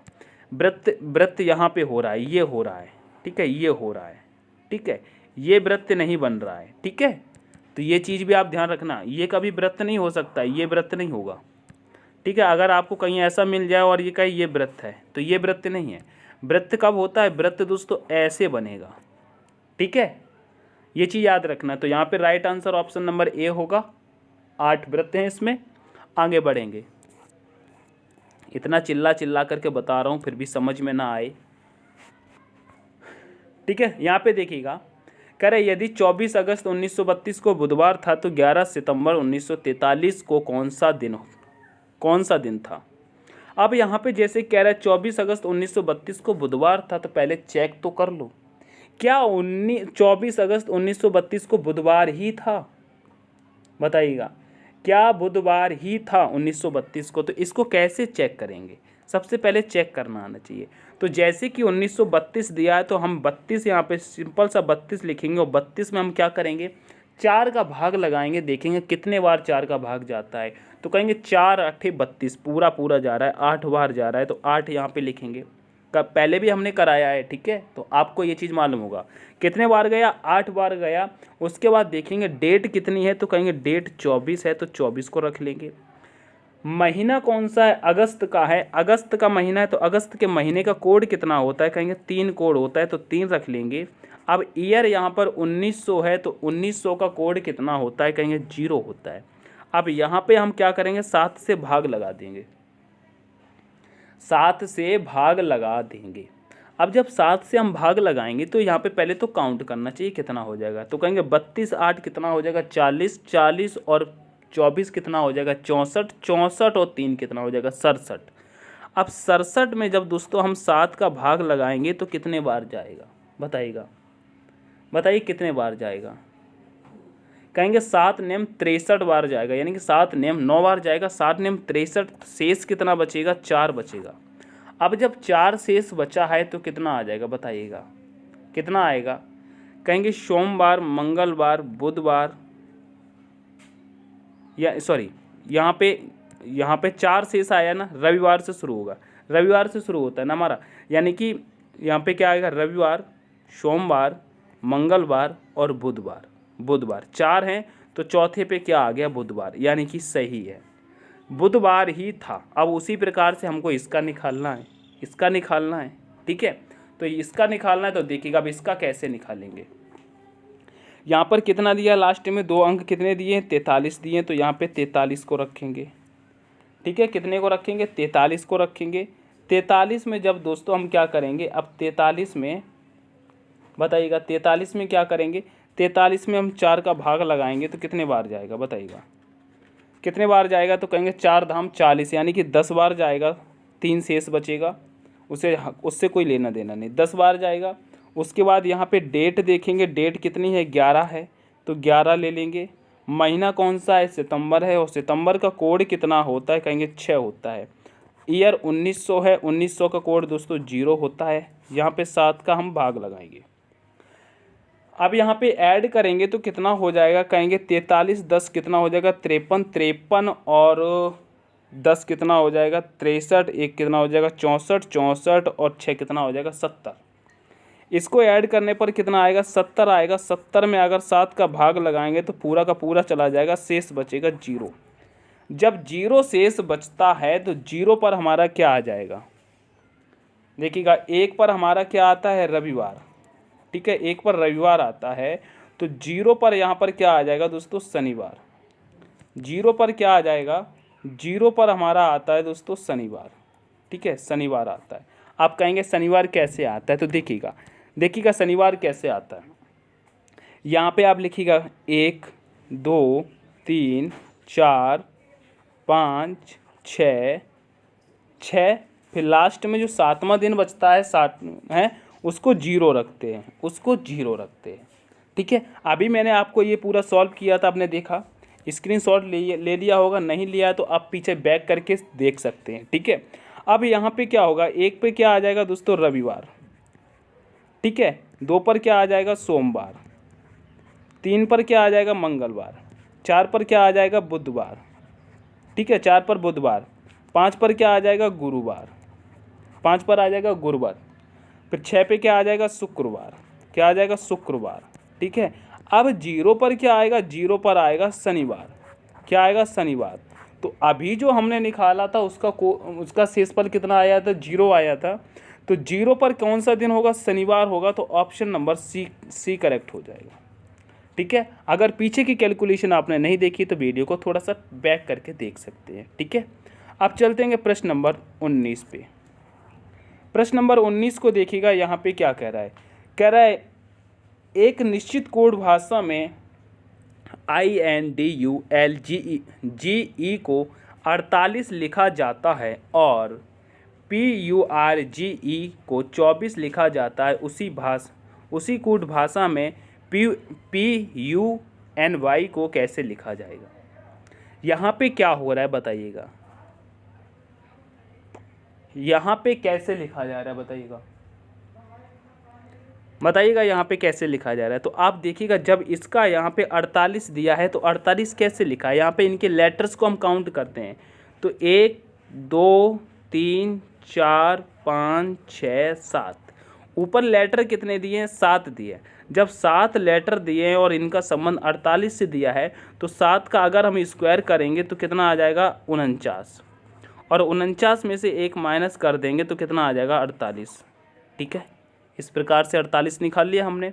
Speaker 1: वृत्त यहाँ पे हो रहा है, ये हो रहा है, ठीक है, ये हो रहा है, ठीक है, ये वृत्त नहीं बन रहा है, ठीक है। तो ये चीज़ भी आप ध्यान रखना, ये कभी वृत्त नहीं हो सकता, ये वृत्त नहीं होगा, ठीक है। अगर आपको कहीं ऐसा मिल जाए और ये कहे ये वृत्त है, तो ये वृत्त नहीं है। वृत्त कब होता है, वृत्त दोस्तों ऐसे बनेगा, ठीक है, ये चीज़ याद रखना। तो यहाँ पे right answer option number A होगा। 8 वृत्त हैं इसमें। आगे बढ़ेंगे, इतना चिल्ला चिल्ला करके बता रहा हूँ फिर भी समझ में ना आए, ठीक है। यहाँ पे देखिएगा, कह रहे यदि 24 अगस्त 1932 को बुधवार था तो 11 सितंबर 1943 को कौन सा दिन था। अब यहाँ पे जैसे कह रहा है 24 अगस्त 1932 को बुधवार था, तो पहले चेक तो कर लो, क्या 24 अगस्त 1932 को बुधवार ही था, बताइएगा, क्या बुधवार ही था 1932 को। तो इसको कैसे चेक करेंगे, सबसे पहले चेक करना आना चाहिए। तो जैसे कि 1932 दिया है, तो हम 32 यहाँ पे सिंपल सा 32 लिखेंगे, और 32 में हम क्या करेंगे, 4 का भाग लगाएंगे, देखेंगे कितने बार 4 का भाग जाता है। तो कहेंगे 4 8 32, पूरा जा रहा है, 8 बार जा रहा है, तो 8 यहाँ पे लिखेंगे। पहले भी हमने कराया है, ठीक है, तो आपको ये चीज़ मालूम होगा कितने बार गया, 8 बार गया। उसके बाद देखेंगे डेट कितनी है, तो कहेंगे डेट 24 है, तो 24 को रख लेंगे। महीना कौन सा है, अगस्त का है, अगस्त का महीना है, तो अगस्त के महीने का कोड कितना होता है, कहेंगे 3 कोड होता है, तो 3 रख लेंगे। अब ईयर यहाँ पर 1900 है, तो 1900 का कोड कितना होता है, कहेंगे 0 होता है। अब यहाँ पे हम क्या करेंगे, 7 से भाग लगा देंगे, 7 से भाग लगा देंगे। अब जब 7 से हम भाग लगाएंगे तो यहाँ पे पहले तो काउंट करना चाहिए कितना हो जाएगा। तो कहेंगे 32 8 कितना हो जाएगा, 40, 40 और 24 कितना हो जाएगा, 64, 64 और 3 कितना हो जाएगा, 67। अब 67 में जब दोस्तों हम 7 का भाग लगाएंगे तो कितने बार जाएगा, बताइए कितने बार जाएगा। कहेंगे 7 नेम 63 बार जाएगा, यानी कि 7 नेम 9 बार जाएगा, 7 नेम 63, शेष कितना बचेगा, 4 बचेगा। अब जब 4 शेष बचा है तो कितना आ जाएगा, बताइएगा कितना आएगा। कहेंगे सोमवार, मंगलवार, बुधवार, या सॉरी यहाँ पे 4 शेष आया ना, रविवार से शुरू होगा, रविवार से शुरू होता है ना हमारा, यानी कि यहाँ पे क्या आएगा, रविवार, सोमवार, मंगलवार और बुधवार 4 हैं, तो चौथे पे क्या आ गया, बुधवार, यानी कि सही है, बुधवार ही था। अब उसी प्रकार से हमको इसका निकालना है, ठीक है। तो इसका निकालना है, तो देखिएगा अब इसका कैसे निकालेंगे। यहाँ पर कितना दिया, लास्ट में 2 अंक कितने दिए हैं, 43 दिए हैं, तो यहाँ पे 43 को रखेंगे, ठीक है। कितने को रखेंगे, 43 को रखेंगे। 43 में जब दोस्तों हम क्या करेंगे, अब 43 में बताइएगा, 43 में क्या करेंगे, 43 में हम 4 का भाग लगाएंगे तो कितने बार जाएगा, बताइएगा कितने बार जाएगा। तो कहेंगे 4 धाम 40, यानी कि 10 बार जाएगा, 3 शेष बचेगा, उससे कोई लेना देना नहीं, 10 बार जाएगा। उसके बाद यहाँ पे डेट देखेंगे, डेट कितनी है, 11 है, तो 11 ले लेंगे। महीना कौन सा है, सितंबर है, और सितंबर का कोड कितना होता है, कहेंगे 6 होता है। ईयर 1900 है, 1900 का कोड दोस्तों 0 होता है। यहाँ पे 7 का हम भाग लगाएंगे। अब यहाँ पे ऐड करेंगे तो कितना हो जाएगा, कहेंगे 43, 10 कितना हो जाएगा, 53, 53 और 10 कितना हो जाएगा, 63, 1 कितना हो जाएगा, 64, 64 और 6 कितना हो जाएगा, 70। इसको ऐड करने पर कितना आएगा, 70 आएगा। 70 में अगर 7 का भाग लगाएंगे तो पूरा का पूरा चला जाएगा, शेष बचेगा 0। जब 0 शेष बचता है तो 0 पर हमारा क्या आ जाएगा, देखिएगा 1 पर हमारा क्या आता है, रविवार, ठीक है, 1 पर रविवार आता है, तो 0 पर यहाँ पर क्या आ जाएगा दोस्तों, शनिवार। 0 पर क्या आ जाएगा, 0 पर हमारा आता है दोस्तों शनिवार, ठीक है, शनिवार आता है। आप कहेंगे शनिवार कैसे आता है, तो देखिएगा शनिवार कैसे आता है। यहाँ पे आप लिखिएगा 1 2 3 4 5 6, फिर लास्ट में जो 7वां दिन बचता है 7 है, उसको 0 रखते हैं, ठीक है। अभी मैंने आपको ये पूरा सॉल्व किया था, आपने देखा स्क्रीनशॉट ले लिया होगा, नहीं लिया तो आप पीछे बैक करके देख सकते हैं। ठीक है, अब यहाँ पे क्या होगा, 1 पे क्या आ जाएगा दोस्तों, रविवार। ठीक है, 2 पर क्या आ जाएगा, सोमवार। 3 पर क्या आ जाएगा, मंगलवार। 4 पर क्या आ जाएगा, बुधवार। ठीक है, 4 पर बुधवार। 5 पर क्या आ जाएगा, गुरुवार। 5 पर आ जाएगा गुरुवार। फिर 6 पे क्या आ जाएगा, शुक्रवार। क्या आ जाएगा, शुक्रवार। ठीक है, अब 0 पर क्या आएगा, 0 पर आएगा शनिवार। क्या आएगा, शनिवार। तो अभी जो हमने निकाला था उसका शेषफल कितना आया था, 0 आया था। तो 0 पर कौन सा दिन होगा, शनिवार होगा। तो ऑप्शन नंबर सी करेक्ट हो जाएगा। ठीक है, अगर पीछे की कैलकुलेशन आपने नहीं देखी तो वीडियो को थोड़ा सा बैक करके देख सकते हैं। ठीक है, अब चलते हैं प्रश्न नंबर 19 पे। प्रश्न नंबर 19 को देखिएगा, यहाँ पे क्या कह रहा है, कह रहा है एक निश्चित कोड भाषा में INDULGE को 48 लिखा जाता है और PURGE को 24 लिखा जाता है। उसी कोड भाषा में PUNY को कैसे लिखा जाएगा। यहाँ पे क्या हो रहा है बताइएगा, यहाँ पे कैसे लिखा जा रहा है बताइएगा, यहाँ पे कैसे लिखा जा रहा है। तो आप देखिएगा, जब इसका यहाँ पे 48 दिया है तो 48 कैसे लिखा है, यहाँ पे इनके लेटर्स को हम काउंट करते हैं। तो 1 2 3 4 5 6 7, ऊपर लेटर कितने दिए हैं, 7 दिए हैं। जब 7 लेटर दिए हैं और इनका संबंध 48 से दिया है तो 7 का अगर हम स्क्वायर करेंगे तो कितना आ जाएगा, 49। और 49 में से 1 माइनस कर देंगे तो कितना आ जाएगा, 48। ठीक है, इस प्रकार से 48 निकाल लिया हमने।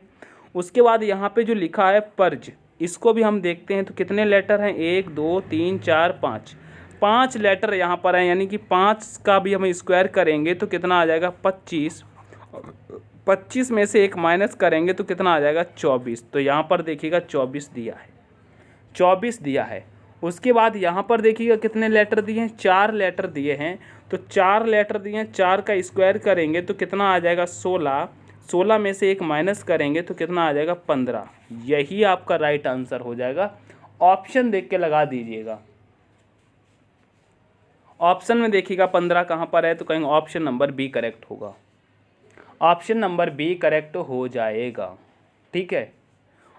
Speaker 1: उसके बाद यहाँ पे जो लिखा है पर्ज, इसको भी हम देखते हैं। तो कितने लेटर हैं, 1 2 3 4 5, 5 लेटर यहाँ पर हैं। यानी कि 5 का भी हम स्क्वायर करेंगे तो कितना आ जाएगा, 25। 25 में से 1 माइनस करेंगे तो कितना आ जाएगा, 24। तो यहाँ पर देखिएगा 24 दिया है, 24 दिया है। उसके बाद यहाँ पर देखिएगा कितने लेटर दिए हैं, 4 लेटर दिए हैं। तो 4 लेटर दिए हैं, 4 का स्क्वायर करेंगे तो कितना आ जाएगा, 16। 16 में से 1 माइनस करेंगे तो कितना आ जाएगा, 15। यही आपका राइट आंसर हो जाएगा। ऑप्शन देख के लगा दीजिएगा। ऑप्शन में देखिएगा 15 कहाँ पर है, तो कहेंगे ऑप्शन नंबर बी करेक्ट होगा। ऑप्शन नंबर बी करेक्ट हो जाएगा। ठीक है,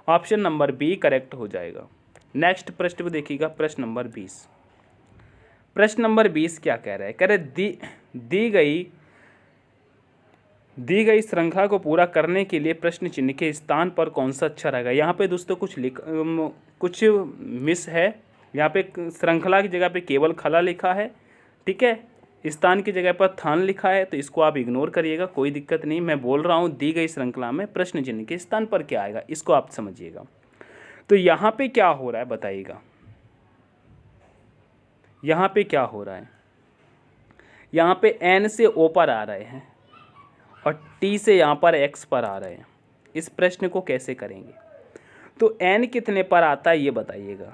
Speaker 1: ऑप्शन नंबर बी करेक्ट हो जाएगा। नेक्स्ट प्रश्न को देखिएगा, प्रश्न नंबर 20। प्रश्न नंबर 20 क्या कह रहा है, कह रहे दी गई श्रृंखला को पूरा करने के लिए प्रश्न चिन्ह के स्थान पर कौन सा अक्षर रहेगा। यहाँ पे दोस्तों कुछ मिस है। यहाँ पे श्रृंखला की जगह पे केवल खला लिखा है। ठीक है, स्थान की जगह पर थान लिखा है, तो इसको आप इग्नोर करिएगा, कोई दिक्कत नहीं। मैं बोल रहा हूँ दी गई श्रृंखला में प्रश्न चिन्ह के स्थान पर क्या आएगा, इसको आप समझिएगा। तो यहाँ पे क्या हो रहा है बताइएगा, यहाँ पे क्या हो रहा है, यहाँ पे N से O पर आ रहे हैं और T से यहाँ पर X पर आ रहे हैं। इस प्रश्न को कैसे करेंगे, तो N कितने पर आता है ये बताइएगा।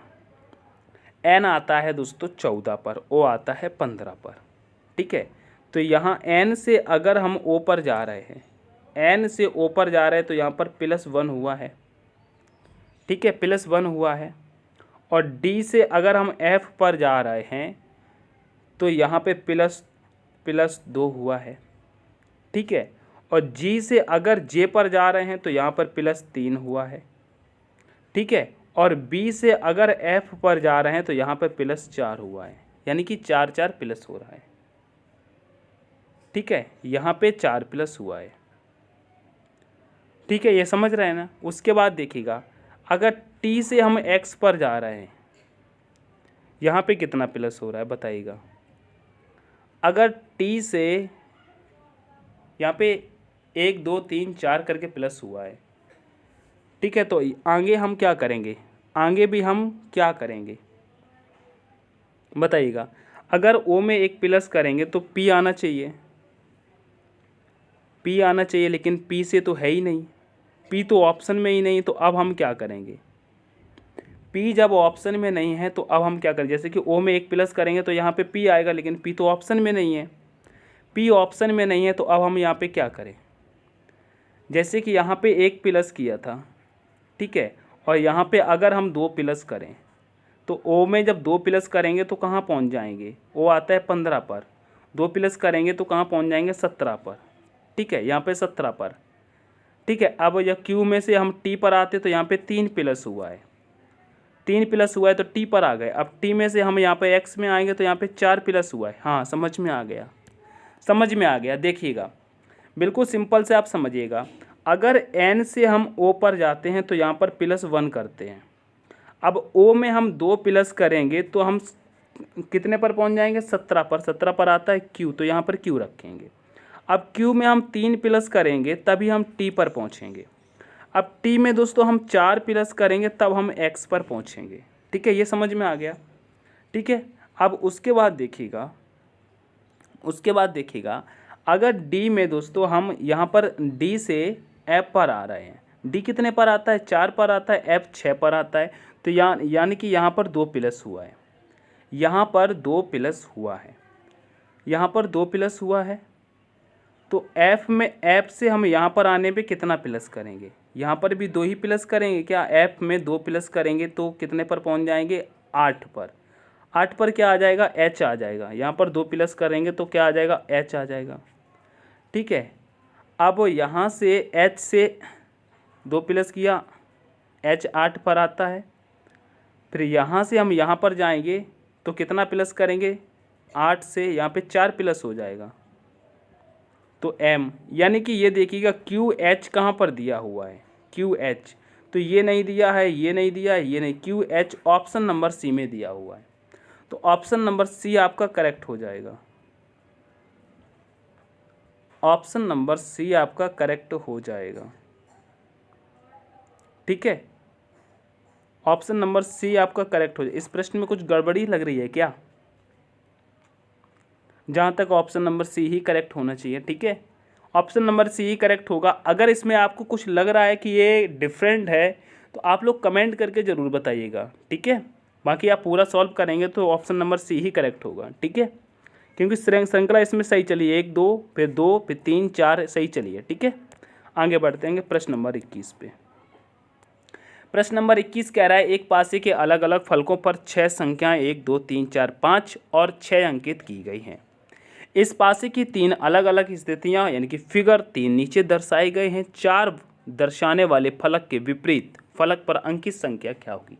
Speaker 1: N आता है दोस्तों 14 पर, O आता है 15 पर। ठीक है, तो यहाँ N से अगर हम O पर जा रहे हैं, N से O पर जा रहे हैं तो यहाँ पर +1 हुआ है। ठीक है, +1 हुआ है। और D से अगर हम F पर जा रहे हैं तो यहाँ पे +2 हुआ है। ठीक है, और G से अगर J पर जा रहे हैं तो यहाँ पर +3 हुआ है। ठीक है, और B से अगर F पर जा रहे हैं तो यहाँ पर +4 हुआ है। यानी कि 4 4 प्लस हो रहा है। ठीक है, यहाँ पे 4 प्लस हुआ है। ठीक है, ये समझ रहे हैं ना। उसके बाद देखिएगा, अगर T से हम X पर जा रहे हैं, यहाँ पे कितना प्लस हो रहा है बताइएगा। अगर T से यहाँ पे 1 2 3 4 करके प्लस हुआ है। ठीक है, तो आगे हम क्या करेंगे, आगे भी हम क्या करेंगे बताइएगा। अगर O में 1 प्लस करेंगे तो P आना चाहिए, P आना चाहिए, लेकिन P से तो है ही नहीं, P तो ऑप्शन में ही नहीं। तो अब हम क्या करेंगे, P जब ऑप्शन में नहीं है तो अब हम क्या करें, जैसे कि O में 1 प्लस करेंगे तो यहाँ पे P आएगा, लेकिन P तो ऑप्शन में नहीं है। P ऑप्शन में नहीं है तो अब हम यहाँ पे क्या करें, जैसे कि यहाँ पे 1 प्लस किया था। ठीक है, और यहाँ पे अगर हम 2 प्लस करें तो ओ में जब 2 प्लस करेंगे तो कहाँ पहुँच जाएंगे, ओ आता है 15 पर, 2 प्लस करेंगे तो कहाँ पहुँच जाएंगे 17 पर, ठीक है, यहाँ पे 17 पर, ठीक है। अब यह क्यू में से हम टी पर आते तो यहाँ पे 3 प्लस हुआ है, 3 प्लस हुआ है तो टी पर आ गए। अब टी में से हम यहाँ पे एक्स में आएंगे तो यहाँ पे 4 प्लस हुआ है। हाँ समझ में आ गया, समझ में आ गया। देखिएगा बिल्कुल सिंपल से आप समझिएगा, अगर एन से हम ओ पर जाते हैं तो यहाँ पर +1 करते हैं। अब ओ में हम 2 प्लस करेंगे तो हम कितने पर पहुँच जाएंगे 17 पर, 17 पर आता है क्यू, तो यहाँ पर क्यू रखेंगे। अब क्यू में हम 3 प्लस करेंगे तभी हम टी पर पहुँचेंगे। अब टी में दोस्तों हम 4 प्लस करेंगे तब हम एक्स पर पहुँचेंगे, ठीक है, ये समझ में आ गया, ठीक है। अब उसके बाद देखिएगा अगर डी में दोस्तों हम यहाँ पर डी से एफ पर आ रहे हैं, डी कितने पर आता है 4 पर आता है, एफ 6 पर आता है, तो यानी कि यहाँ पर 2 प्लस हुआ है, यहाँ पर 2 प्लस हुआ है, यहाँ पर 2 प्लस हुआ है। तो एफ से हम यहाँ पर आने पे कितना प्लस करेंगे, यहाँ पर भी 2 ही प्लस करेंगे क्या, एफ में 2 प्लस करेंगे तो कितने पर पहुँच जाएंगे 8 पर, 8 पर क्या आ जाएगा एच आ जाएगा, यहाँ पर 2 प्लस करेंगे तो क्या आ जाएगा एच आ जाएगा, ठीक है। अब यहाँ से एच से 2 प्लस किया, एच 8 पर आता है, फिर यहाँ से हम यहाँ पर जाएंगे तो कितना प्लस करेंगे 8 से यहाँ पे 4 प्लस हो जाएगा, तो एम, यानी कि ये देखिएगा क्यू एच कहाँ पर दिया हुआ है, क्यू एच, तो ये नहीं दिया है, ये नहीं दिया है, ये नहीं, Q H option number C में दिया हुआ है, तो ऑप्शन नंबर सी आपका करेक्ट हो जाएगा, ऑप्शन नंबर सी आपका करेक्ट हो जाएगा, ठीक है, ऑप्शन नंबर सी आपका करेक्ट हो जाएगा। इस प्रश्न में कुछ गड़बड़ी लग रही है क्या, जहाँ तक ऑप्शन नंबर सी ही करेक्ट होना चाहिए, ठीक है, ऑप्शन नंबर सी ही करेक्ट होगा। अगर इसमें आपको कुछ लग रहा है कि ये डिफरेंट है तो आप लोग कमेंट करके ज़रूर बताइएगा, ठीक है, बाकी आप पूरा सॉल्व करेंगे तो ऑप्शन नंबर सी ही करेक्ट होगा, ठीक है, क्योंकि श्रृंखला इसमें सही चली है, 1 2 फिर 2 फिर 3 4 सही चली है, ठीक है। आगे बढ़ते हैं प्रश्न नंबर 21 पे। प्रश्न नंबर 21 कह रहा है एक पासे के अलग अलग फलकों पर 6 संख्याएं 1 2 3 4 5 और 6 अंकित की गई हैं। इस पासे की 3 अलग अलग स्थितियां यानी कि फिगर 3 नीचे दर्शाए गए हैं। 4 दर्शाने वाले फलक के विपरीत फलक पर अंकित संख्या क्या होगी।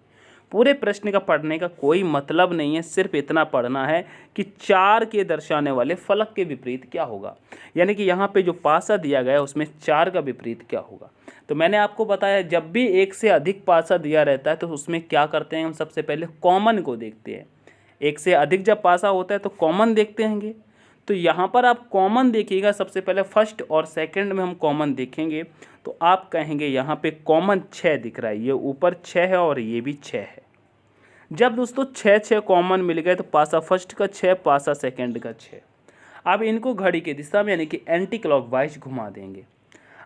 Speaker 1: पूरे प्रश्न का पढ़ने का कोई मतलब नहीं है, सिर्फ इतना पढ़ना है कि 4 के दर्शाने वाले फलक के विपरीत क्या होगा, यानी कि यहाँ पे जो पासा दिया गया है उसमें 4 का विपरीत क्या होगा। तो मैंने आपको बताया जब भी 1 से अधिक पासा दिया रहता है तो उसमें क्या करते हैं हम, सबसे पहले कॉमन को देखते हैं। 1 से अधिक जब पासा होता है तो कॉमन देखते हैंगे, तो यहाँ पर आप कॉमन देखिएगा, सबसे पहले फर्स्ट और सेकंड में हम कॉमन देखेंगे तो आप कहेंगे यहाँ पे कॉमन 6 दिख रहा है, ये ऊपर 6 है और ये भी 6 है। जब दोस्तों 6 कॉमन मिल गए तो पासा फर्स्ट का 6 पासा सेकंड का 6। अब इनको घड़ी की दिशा में यानी कि एंटी क्लॉकवाइज घुमा देंगे।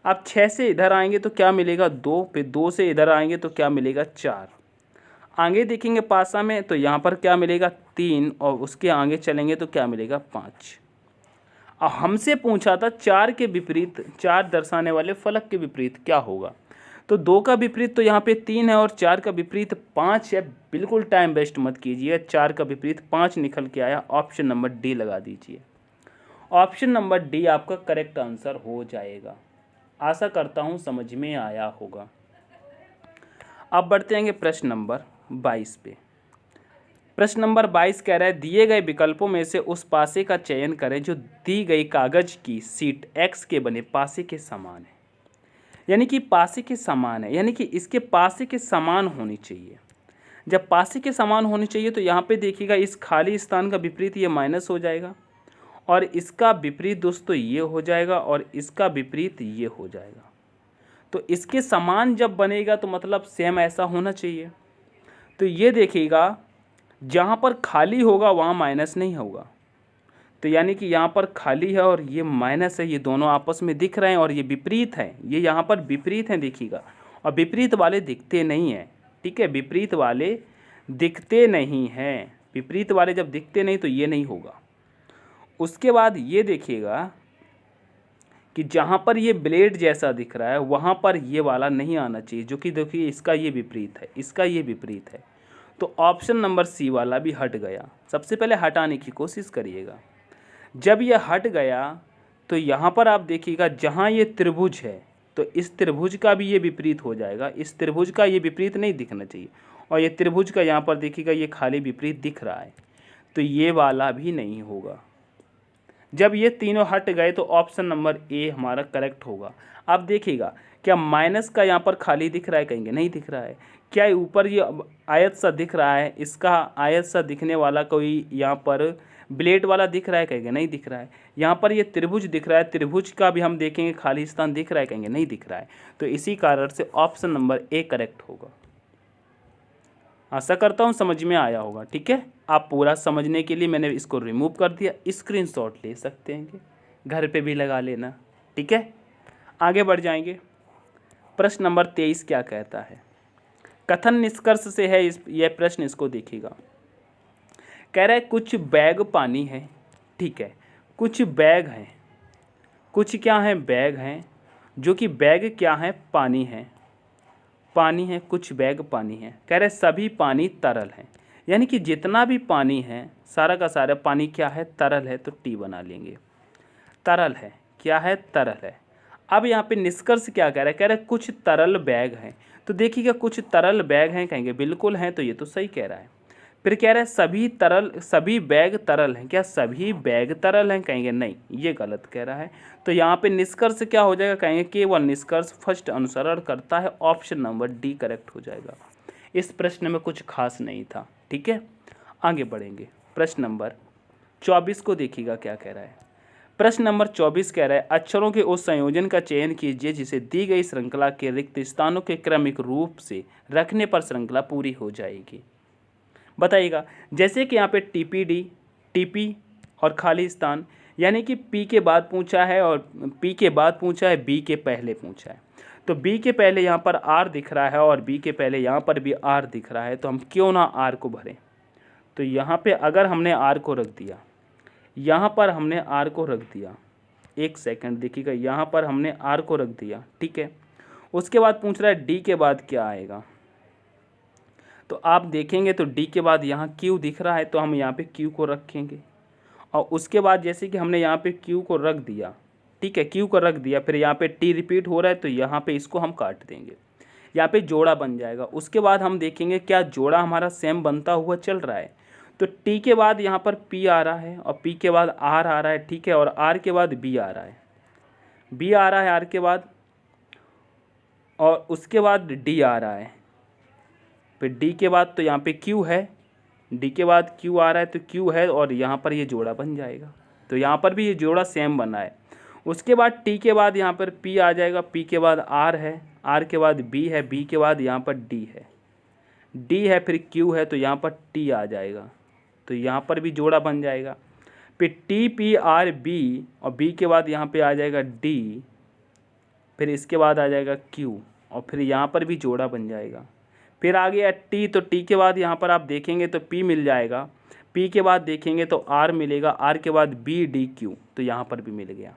Speaker 1: अब 6 से इधर आएंगे तो क्या मिलेगा 2, फिर 2 से इधर आएंगे तो क्या मिलेगा 4। आगे देखेंगे पासा में तो यहाँ पर क्या मिलेगा 3 और उसके आगे चलेंगे तो क्या मिलेगा 5। अब हमसे पूछा था 4 के विपरीत, 4 दर्शाने वाले फलक के विपरीत क्या होगा, तो 2 का विपरीत तो यहाँ पे 3 है और 4 का विपरीत 5 है। बिल्कुल टाइम वेस्ट मत कीजिए, 4 का विपरीत 5 निकल के आया, ऑप्शन नंबर डी लगा दीजिए। ऑप्शन नंबर डी आपका करेक्ट आंसर हो जाएगा। आशा करता हूँ समझ में आया होगा। अब बढ़ते हैं प्रश्न नंबर 22 पे। प्रश्न नंबर 22 कह रहा है दिए गए विकल्पों में से उस पासे का चयन करें जो दी गई कागज की सीट एक्स के बने पासे के समान है। यानी कि पासे के समान है, यानी कि इसके पासे के समान होनी चाहिए। जब पासे के समान होनी चाहिए तो यहाँ पे देखिएगा इस खाली स्थान का विपरीत ये माइनस हो जाएगा और इसका विपरीत दोस्तों ये हो जाएगा और इसका विपरीत ये हो जाएगा। तो इसके समान जब बनेगा तो मतलब सेम ऐसा होना चाहिए। तो ये देखिएगा जहाँ पर खाली होगा वहाँ माइनस नहीं होगा, तो यानी कि यहाँ पर खाली है और ये माइनस है, ये दोनों आपस में दिख रहे हैं और ये विपरीत है, ये यहाँ पर विपरीत हैं देखिएगा, और विपरीत वाले दिखते नहीं हैं, ठीक है, विपरीत वाले दिखते नहीं हैं। विपरीत वाले जब दिखते नहीं तो ये नहीं होगा। उसके बाद ये देखिएगा कि जहाँ पर ये ब्लेड जैसा दिख रहा है वहाँ पर ये वाला नहीं आना चाहिए, जो कि देखिए इसका ये विपरीत है, इसका ये विपरीत है। तो ऑप्शन नंबर सी वाला भी हट गया। सबसे पहले हटाने की कोशिश करिएगा। जब ये हट गया तो यहाँ पर आप देखिएगा जहाँ ये त्रिभुज है तो इस त्रिभुज का भी ये विपरीत हो जाएगा, इस त्रिभुज का ये विपरीत नहीं दिखना चाहिए, और ये त्रिभुज का यहाँ पर देखिएगा ये खाली विपरीत दिख रहा है, तो ये वाला भी नहीं होगा। जब ये तीनों हट गए तो ऑप्शन नंबर ए हमारा करेक्ट होगा। आप देखिएगा क्या माइनस का यहाँ पर खाली दिख रहा है, कहेंगे नहीं दिख रहा है। क्या ऊपर ये आयत सा दिख रहा है, इसका आयत सा दिखने वाला कोई यहाँ पर ब्लेड वाला दिख रहा है, कहेंगे नहीं दिख रहा है। यहाँ पर ये त्रिभुज दिख रहा है, त्रिभुज का भी हम देखेंगे खाली स्थान दिख रहा है, कहेंगे नहीं दिख रहा है। तो इसी कारण से ऑप्शन नंबर ए करेक्ट होगा। आशा करता हूँ समझ में आया होगा। ठीक है, आप पूरा समझने के लिए मैंने इसको रिमूव कर दिया, स्क्रीनशॉट ले सकते हैं, घर पे भी लगा लेना। ठीक है, आगे बढ़ जाएंगे। प्रश्न नंबर 23 क्या कहता है, कथन निष्कर्ष से है यह प्रश्न, इसको देखिएगा। कह रहा है कुछ बैग पानी है, ठीक है, कुछ बैग हैं, कुछ क्या है बैग हैं, जो कि बैग क्या है पानी है, पानी है, कुछ बैग पानी है। कह रहे सभी पानी तरल है, यानी कि जितना भी पानी है सारा का सारा पानी क्या है तरल है, तो टी बना लेंगे। तरल है, क्या है तरल है। अब यहाँ पे निष्कर्ष क्या कह रहा है, कह रहा है कुछ तरल बैग हैं, तो देखिएगा कुछ तरल बैग हैं, कहेंगे बिल्कुल हैं, तो ये तो सही कह रहा है। फिर कह रहा है सभी बैग तरल हैं, क्या सभी बैग तरल हैं, कहेंगे नहीं, ये गलत कह रहा है। तो यहाँ पे निष्कर्ष क्या हो जाएगा, कहेंगे केवल निष्कर्ष फर्स्ट अनुसरण करता है, ऑप्शन नंबर डी करेक्ट हो जाएगा। इस प्रश्न में कुछ खास नहीं था। ठीक है, आगे बढ़ेंगे। प्रश्न नंबर 24 को देखिएगा क्या कह रहा है। प्रश्न नंबर 24 कह रहा है अक्षरों के उस संयोजन का चयन कीजिए जिसे दी गई श्रृंखला के रिक्त स्थानों के क्रमिक रूप से रखने पर श्रृंखला पूरी हो जाएगी। बताइएगा, जैसे कि यहाँ पे टीपीडी, टीपी और खाली स्थान, यानी कि पी के बाद पूछा है और पी के बाद पूछा है, बी के पहले पूछा है। तो बी के पहले यहाँ पर आर दिख रहा है और बी के पहले यहाँ पर भी आर दिख रहा है, तो हम क्यों ना आर को भरें। तो यहाँ पे अगर हमने आर को रख दिया, यहाँ पर हमने आर को रख दिया, एक सेकंड देखिएगा, यहाँ पर हमने आर को रख दिया, ठीक है। उसके बाद पूछ रहा है डी के बाद क्या आएगा, तो आप देखेंगे तो डी के बाद यहाँ क्यू दिख रहा है, तो हम यहाँ पे क्यू को रखेंगे। और उसके बाद जैसे कि हमने यहाँ पे क्यू को रख दिया, ठीक है, क्यू को रख दिया, फिर यहाँ पे टी रिपीट हो रहा है, तो यहाँ पे इसको हम काट देंगे, यहाँ पे जोड़ा बन जाएगा। उसके बाद हम देखेंगे क्या जोड़ा हमारा सेम बनता हुआ चल रहा है, तो टी के बाद यहाँ पर पी आ रहा है और पी के बाद आर आ रहा है, ठीक है, और आर के बाद बी आ रहा है, बी आ रहा है आर के बाद, और उसके बाद डी आ रहा है, फिर डी के बाद तो यहाँ पे क्यू है, डी के बाद क्यू आ रहा है, तो क्यू है और यहाँ पर ये जोड़ा बन जाएगा। तो यहाँ पर भी ये जोड़ा सेम बना है। उसके बाद टी के बाद यहाँ पर पी आ जाएगा, पी के बाद आर है, आर के बाद बी है, बी के बाद यहाँ पर डी है, डी है, फिर क्यू है, तो यहाँ पर टी आ जाएगा, तो यहाँ पर भी जोड़ा बन जाएगा। फिर टी पी आर बी, और बी के बाद यहाँ पे आ जाएगा डी, फिर इसके बाद आ जाएगा क्यू, और फिर यहाँ पर भी जोड़ा बन जाएगा। फिर आ गया टी, तो टी के बाद यहाँ पर आप देखेंगे तो पी मिल जाएगा, पी के बाद देखेंगे तो आर मिलेगा, आर के बाद बी डी क्यू, तो यहाँ पर भी मिल गया।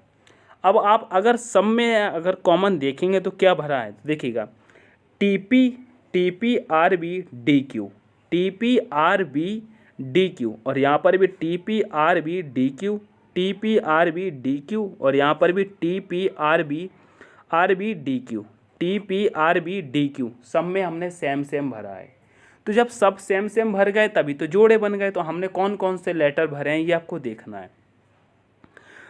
Speaker 1: अब आप अगर सब में अगर कॉमन देखेंगे तो क्या भरा है, तो देखिएगा T P R B D Q, T P R B D Q, और यहाँ पर भी T P R B D Q, T P R B D Q, और यहाँ पर भी T P R B D Q, T P R B D Q, सब में हमने सेम सेम भरा है। तो जब सब सेम सेम भर गए तभी तो जोड़े बन गए। तो हमने कौन कौन से लेटर भरे हैं ये आपको देखना है।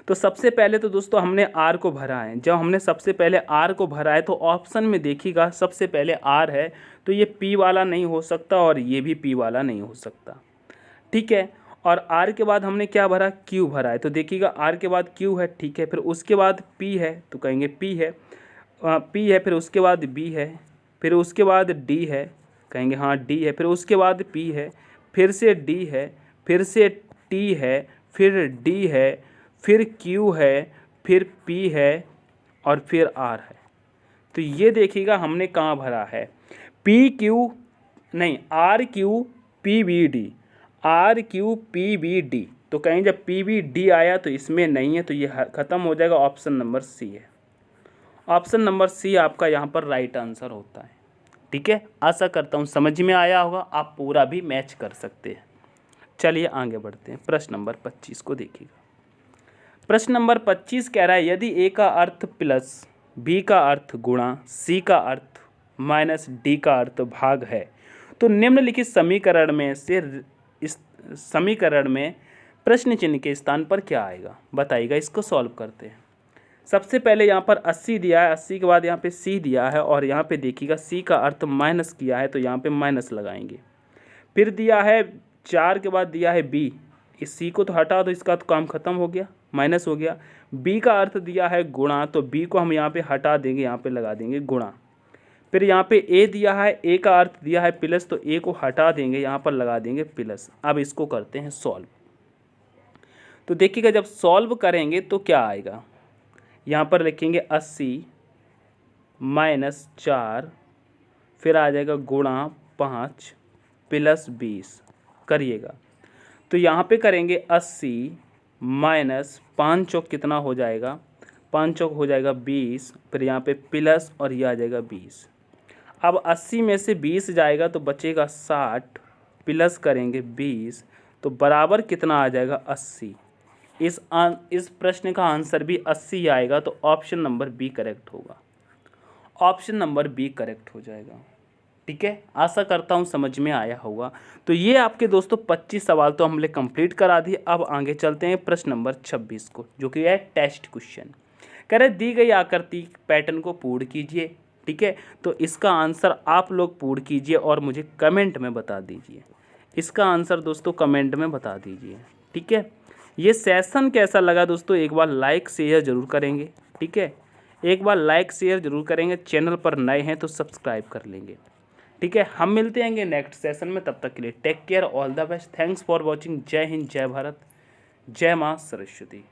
Speaker 1: तो सबसे पहले तो दोस्तों हमने आर को भरा है। जब हमने सबसे पहले आर को भरा है तो ऑप्शन में देखिएगा सबसे पहले आर है, तो ये पी वाला नहीं हो सकता और ये भी पी वाला नहीं हो सकता, ठीक है। और आर के बाद हमने क्या भरा, क्यू भरा है, तो देखिएगा आर के बाद क्यू है, ठीक है। फिर उसके बाद पी है, तो कहेंगे पी है, फिर उसके बाद बी है, फिर उसके बाद डी है, कहेंगे हाँ डी है, फिर उसके बाद पी है, फिर से डी है, फिर से टी है, फिर डी है, फिर क्यू है, फिर पी है और फिर आर है। तो ये देखिएगा हमने कहाँ भरा है, पी क्यू नहीं, R Q P B D, R Q P B D. तो कहीं जब पी बी डी आया तो इसमें नहीं है, तो ये ख़त्म हो जाएगा, ऑप्शन नंबर सी है। ऑप्शन नंबर सी आपका यहाँ पर राइट आंसर होता है, ठीक है, आशा करता हूँ समझ में आया होगा, आप पूरा भी मैच कर सकते हैं। चलिए आगे बढ़ते हैं, प्रश्न नंबर 25 को देखिएगा। प्रश्न नंबर 25 कह रहा है यदि ए का अर्थ प्लस बी का अर्थ गुणा सी का अर्थ माइनस डी का अर्थ भाग है तो निम्नलिखित समीकरण में से इस समीकरण में प्रश्न चिन्ह के स्थान पर क्या आएगा, बताइएगा। इसको सॉल्व करते हैं। सबसे पहले यहाँ पर 80 दिया है, 80 के बाद यहाँ पे सी दिया है और यहाँ पे देखिएगा सी का अर्थ माइनस किया है तो यहाँ पे माइनस लगाएंगे। फिर दिया है 4 के बाद दिया है बी, इस सी को तो हटा दो, इसका तो काम खत्म हो गया, माइनस हो गया। बी का अर्थ दिया है गुणा, तो बी को हम यहाँ पे हटा देंगे, यहाँ पे लगा देंगे गुणा। फिर यहाँ पे ए दिया है, ए का अर्थ दिया है प्लस, तो ए को हटा देंगे, यहाँ पर लगा देंगे प्लस। अब इसको करते हैं सॉल्व। तो देखिएगा जब सॉल्व करेंगे तो क्या आएगा, यहाँ पर लिखेंगे 80 माइनस 4, फिर आ जाएगा गुणा 5 प्लस 20 करिएगा। तो यहाँ पे करेंगे 80 माइनस 5 चौक कितना हो जाएगा, 5 चौक हो जाएगा 20, फिर यहाँ पे प्लस और ये आ जाएगा 20। अब 80 में से 20 जाएगा तो बचेगा 60, प्लस करेंगे 20 तो बराबर कितना आ जाएगा 80। इस प्रश्न का आंसर भी 80 आएगा, तो ऑप्शन नंबर बी करेक्ट होगा, ऑप्शन नंबर बी करेक्ट हो जाएगा। ठीक है, आशा करता हूँ समझ में आया होगा। तो ये आपके दोस्तों 25 सवाल तो हमने कंप्लीट करा दिए। अब आगे चलते हैं प्रश्न नंबर 26 को, जो कि है टेस्ट क्वेश्चन। कह रहे दी गई आकृति पैटर्न को पूर्ण कीजिए। ठीक है, तो इसका आंसर आप लोग पूर्ण कीजिए और मुझे कमेंट में बता दीजिए। इसका आंसर दोस्तों कमेंट में बता दीजिए। ठीक है, ये सेशन कैसा लगा दोस्तों, एक बार लाइक शेयर ज़रूर करेंगे। ठीक है, एक बार लाइक शेयर ज़रूर करेंगे, चैनल पर नए हैं तो सब्सक्राइब कर लेंगे। ठीक है, हम मिलते हैं नेक्स्ट सेशन में, तब तक के लिए take care, all the best, thanks for watching. जय हिंद, जय भारत, जय माँ सरस्वती।